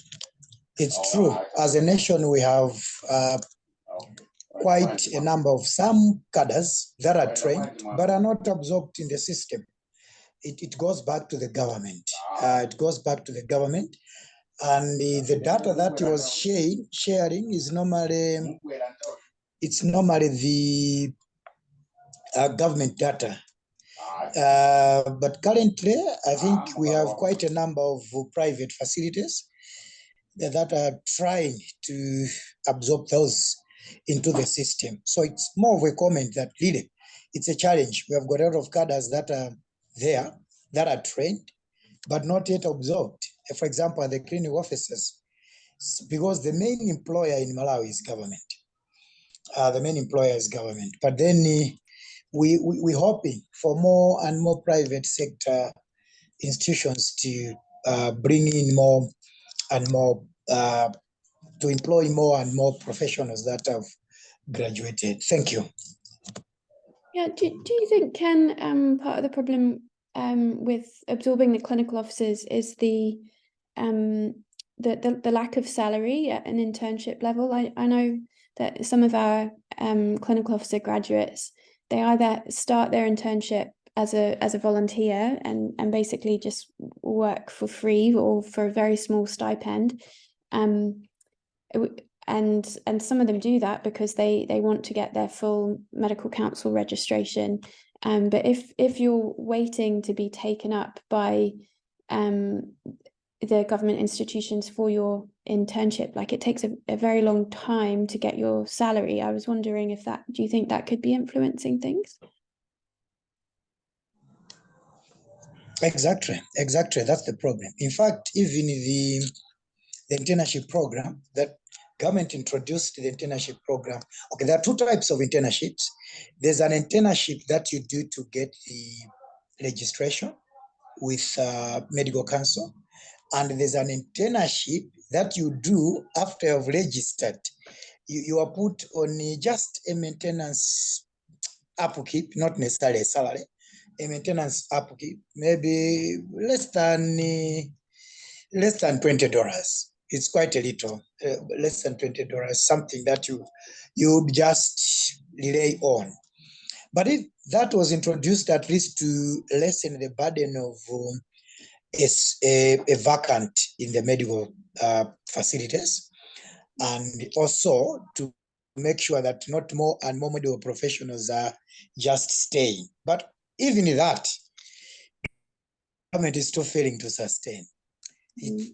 It's true, as a nation, we have quite a number of some cadres that are trained, but are not absorbed in the system. It goes back to the government. It goes back to the government. And the data that he was sharing is normally, it's normally the government data. But currently, I think we have quite a number of private facilities that are trying to absorb those into the system. So it's more of a comment that really, it's a challenge. We have got a lot of cadres that are there, that are trained, but not yet absorbed. For example, the clinic officers, because the main employer in Malawi is government. The main employer is government. But then we're hoping for more and more private sector institutions to bring in more and more, to employ more and more professionals that have graduated. Thank you. Yeah, do you think, Ken, part of the problem with absorbing the clinical officers is the lack of salary at an internship level? I know that some of our clinical officer graduates, they either start their internship as a volunteer and basically just work for free or for a very small stipend. And some of them do that because they want to get their full medical council registration. But if you're waiting to be taken up by the government institutions for your internship, like it takes a very long time to get your salary. I was wondering if do you think that could be influencing things? Exactly. That's the problem. In fact, even the internship program that government introduced, the internship program. Okay, there are two types of internships. There's an internship that you do to get the registration with medical council, and there's an internship that you do after you've registered. You are put on just a maintenance upkeep, not necessarily a salary, a maintenance upkeep, maybe less than $20. It's quite a little, less than $20, something that you just rely on. But that was introduced at least to lessen the burden of a vacant in the medical facilities, and also to make sure that not more and more medical professionals are just staying. But even that, government is still failing to sustain. It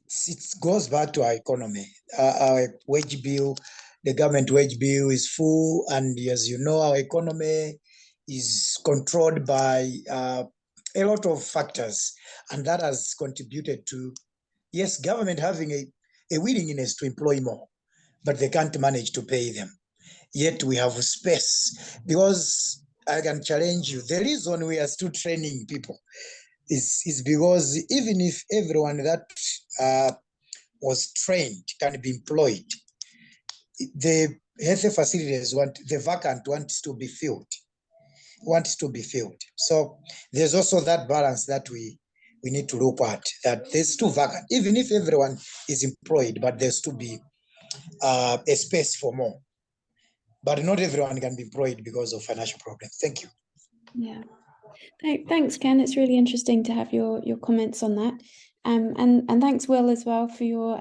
goes back to our economy. Our wage bill, the government wage bill is full, and as you know, our economy is controlled by a lot of factors, and that has contributed to, yes, government having a willingness to employ more, but they can't manage to pay them. Yet we have space, because I can challenge you. The reason we are still training people is because even if everyone that was trained can be employed, the health facilities the vacant wants to be filled. So there's also that balance that we we need to look at that there's too vacant, even if everyone is employed, but there's to be a space for more. But not everyone can be employed because of financial problems. Thank you. Yeah. Thanks, Ken. It's really interesting to have your comments on that. And thanks, Will, as well, for your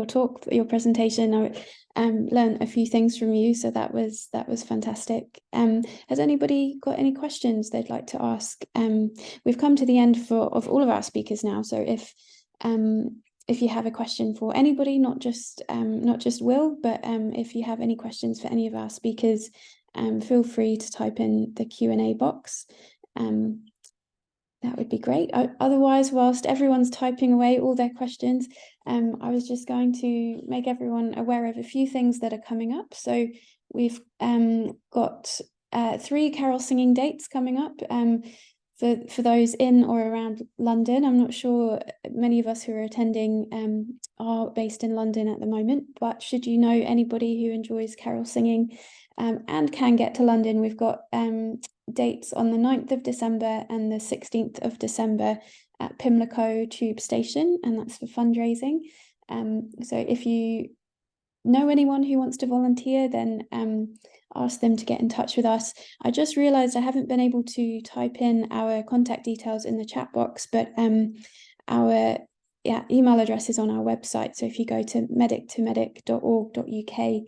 talk, your presentation. I learned a few things from you, so that was fantastic. Has anybody got any questions they'd like to ask? We've come to the end of all of our speakers now, so if you have a question for anybody, not just Will, but if you have any questions for any of our speakers, feel free to type in the Q&A box. That would be great. Otherwise, whilst everyone's typing away all their questions, I was just going to make everyone aware of a few things that are coming up. So we've got 3 carol singing dates coming up for those in or around London. I'm not sure many of us who are attending are based in London at the moment, but should you know anybody who enjoys carol singing and can get to London, we've got dates on the 9th of December and the 16th of December at Pimlico Tube Station, and that's for fundraising. So if you know anyone who wants to volunteer, then ask them to get in touch with us. I just realized I haven't been able to type in our contact details in the chat box, but our email address is on our website. So if you go to medictomedic.org.uk,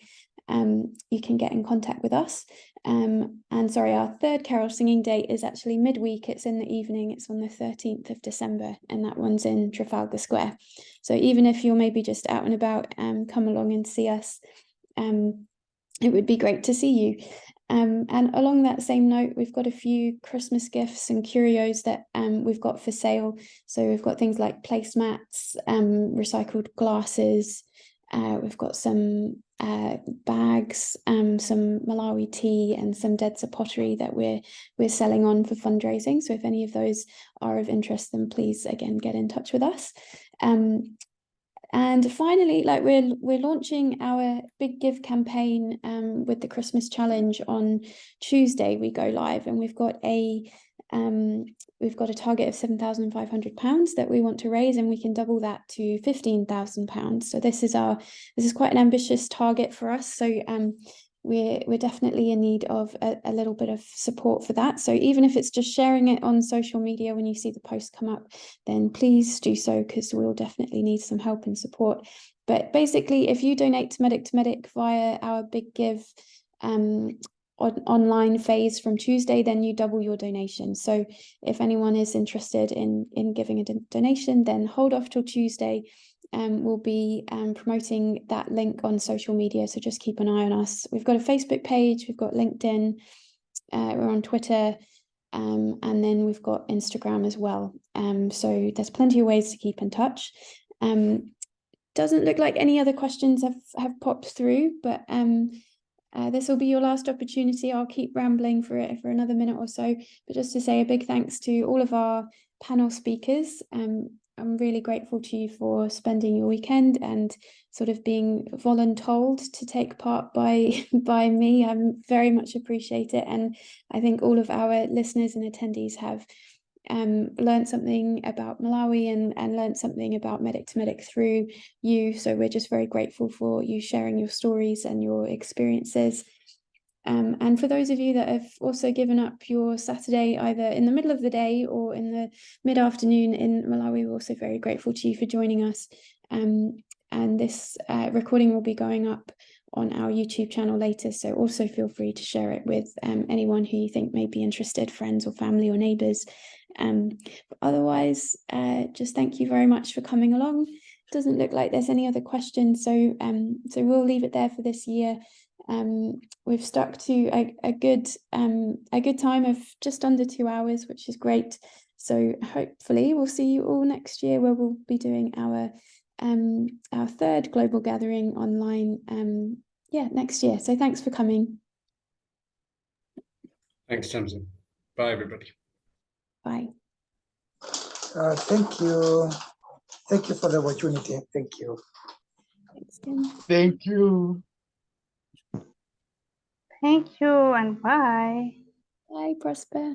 you can get in contact with us. And sorry, our 3rd carol singing date is actually midweek. It's in the evening. It's on the 13th of December, and that one's in Trafalgar Square. So even if you're maybe just out and about, come along and see us. It would be great to see you. And along that same note, we've got a few Christmas gifts and curios that we've got for sale. So we've got things like placemats, recycled glasses. We've got some bags, some Malawi tea, and some Dedza pottery that we're selling on for fundraising. So if any of those are of interest, then please again get in touch with us. And finally, like we're launching our Big Give campaign with the Christmas challenge on Tuesday. We go live, and we've got a target of £7,500 that we want to raise, and we can double that to £15,000. So this is quite an ambitious target for us. So we're definitely in need of a little bit of support for that. So even if it's just sharing it on social media when you see the post come up, then please do so, because we'll definitely need some help and support. But basically, if you donate to Medic via our Big Give online phase from Tuesday, then you double your donation. So if anyone is interested in giving a donation, then hold off till Tuesday. We'll be promoting that link on social media, so just keep an eye on us. We've got a Facebook page, we've got LinkedIn, we're on Twitter, and then we've got Instagram as well. So there's plenty of ways to keep in touch. Doesn't look like any other questions have popped through, but this will be your last opportunity. I'll keep rambling for another minute or so, but just to say a big thanks to all of our panel speakers. I'm really grateful to you for spending your weekend and sort of being voluntold to take part by me. I very much appreciate it, and I think all of our listeners and attendees have learned something about Malawi and learned something about Medic to Medic through you. So we're just very grateful for you sharing your stories and your experiences. And for those of you that have also given up your Saturday either in the middle of the day or in the mid-afternoon in Malawi, we're also very grateful to you for joining us. And this recording will be going up on our YouTube channel later, so also feel free to share it with anyone who you think may be interested, friends or family or neighbours. But otherwise, just thank you very much for coming along. Doesn't look like there's any other questions, so we'll leave it there for this year. We've stuck to a good time of just under 2 hours, which is great. So hopefully we'll see you all next year, where we'll be doing our 3rd global gathering online next year. So thanks for coming. Thanks, Tamsin. Bye, everybody. Bye. Thank you. Thank you for the opportunity. Thank you. Thanks, Tim. Thank you. Thank you and bye. Bye, Prosper.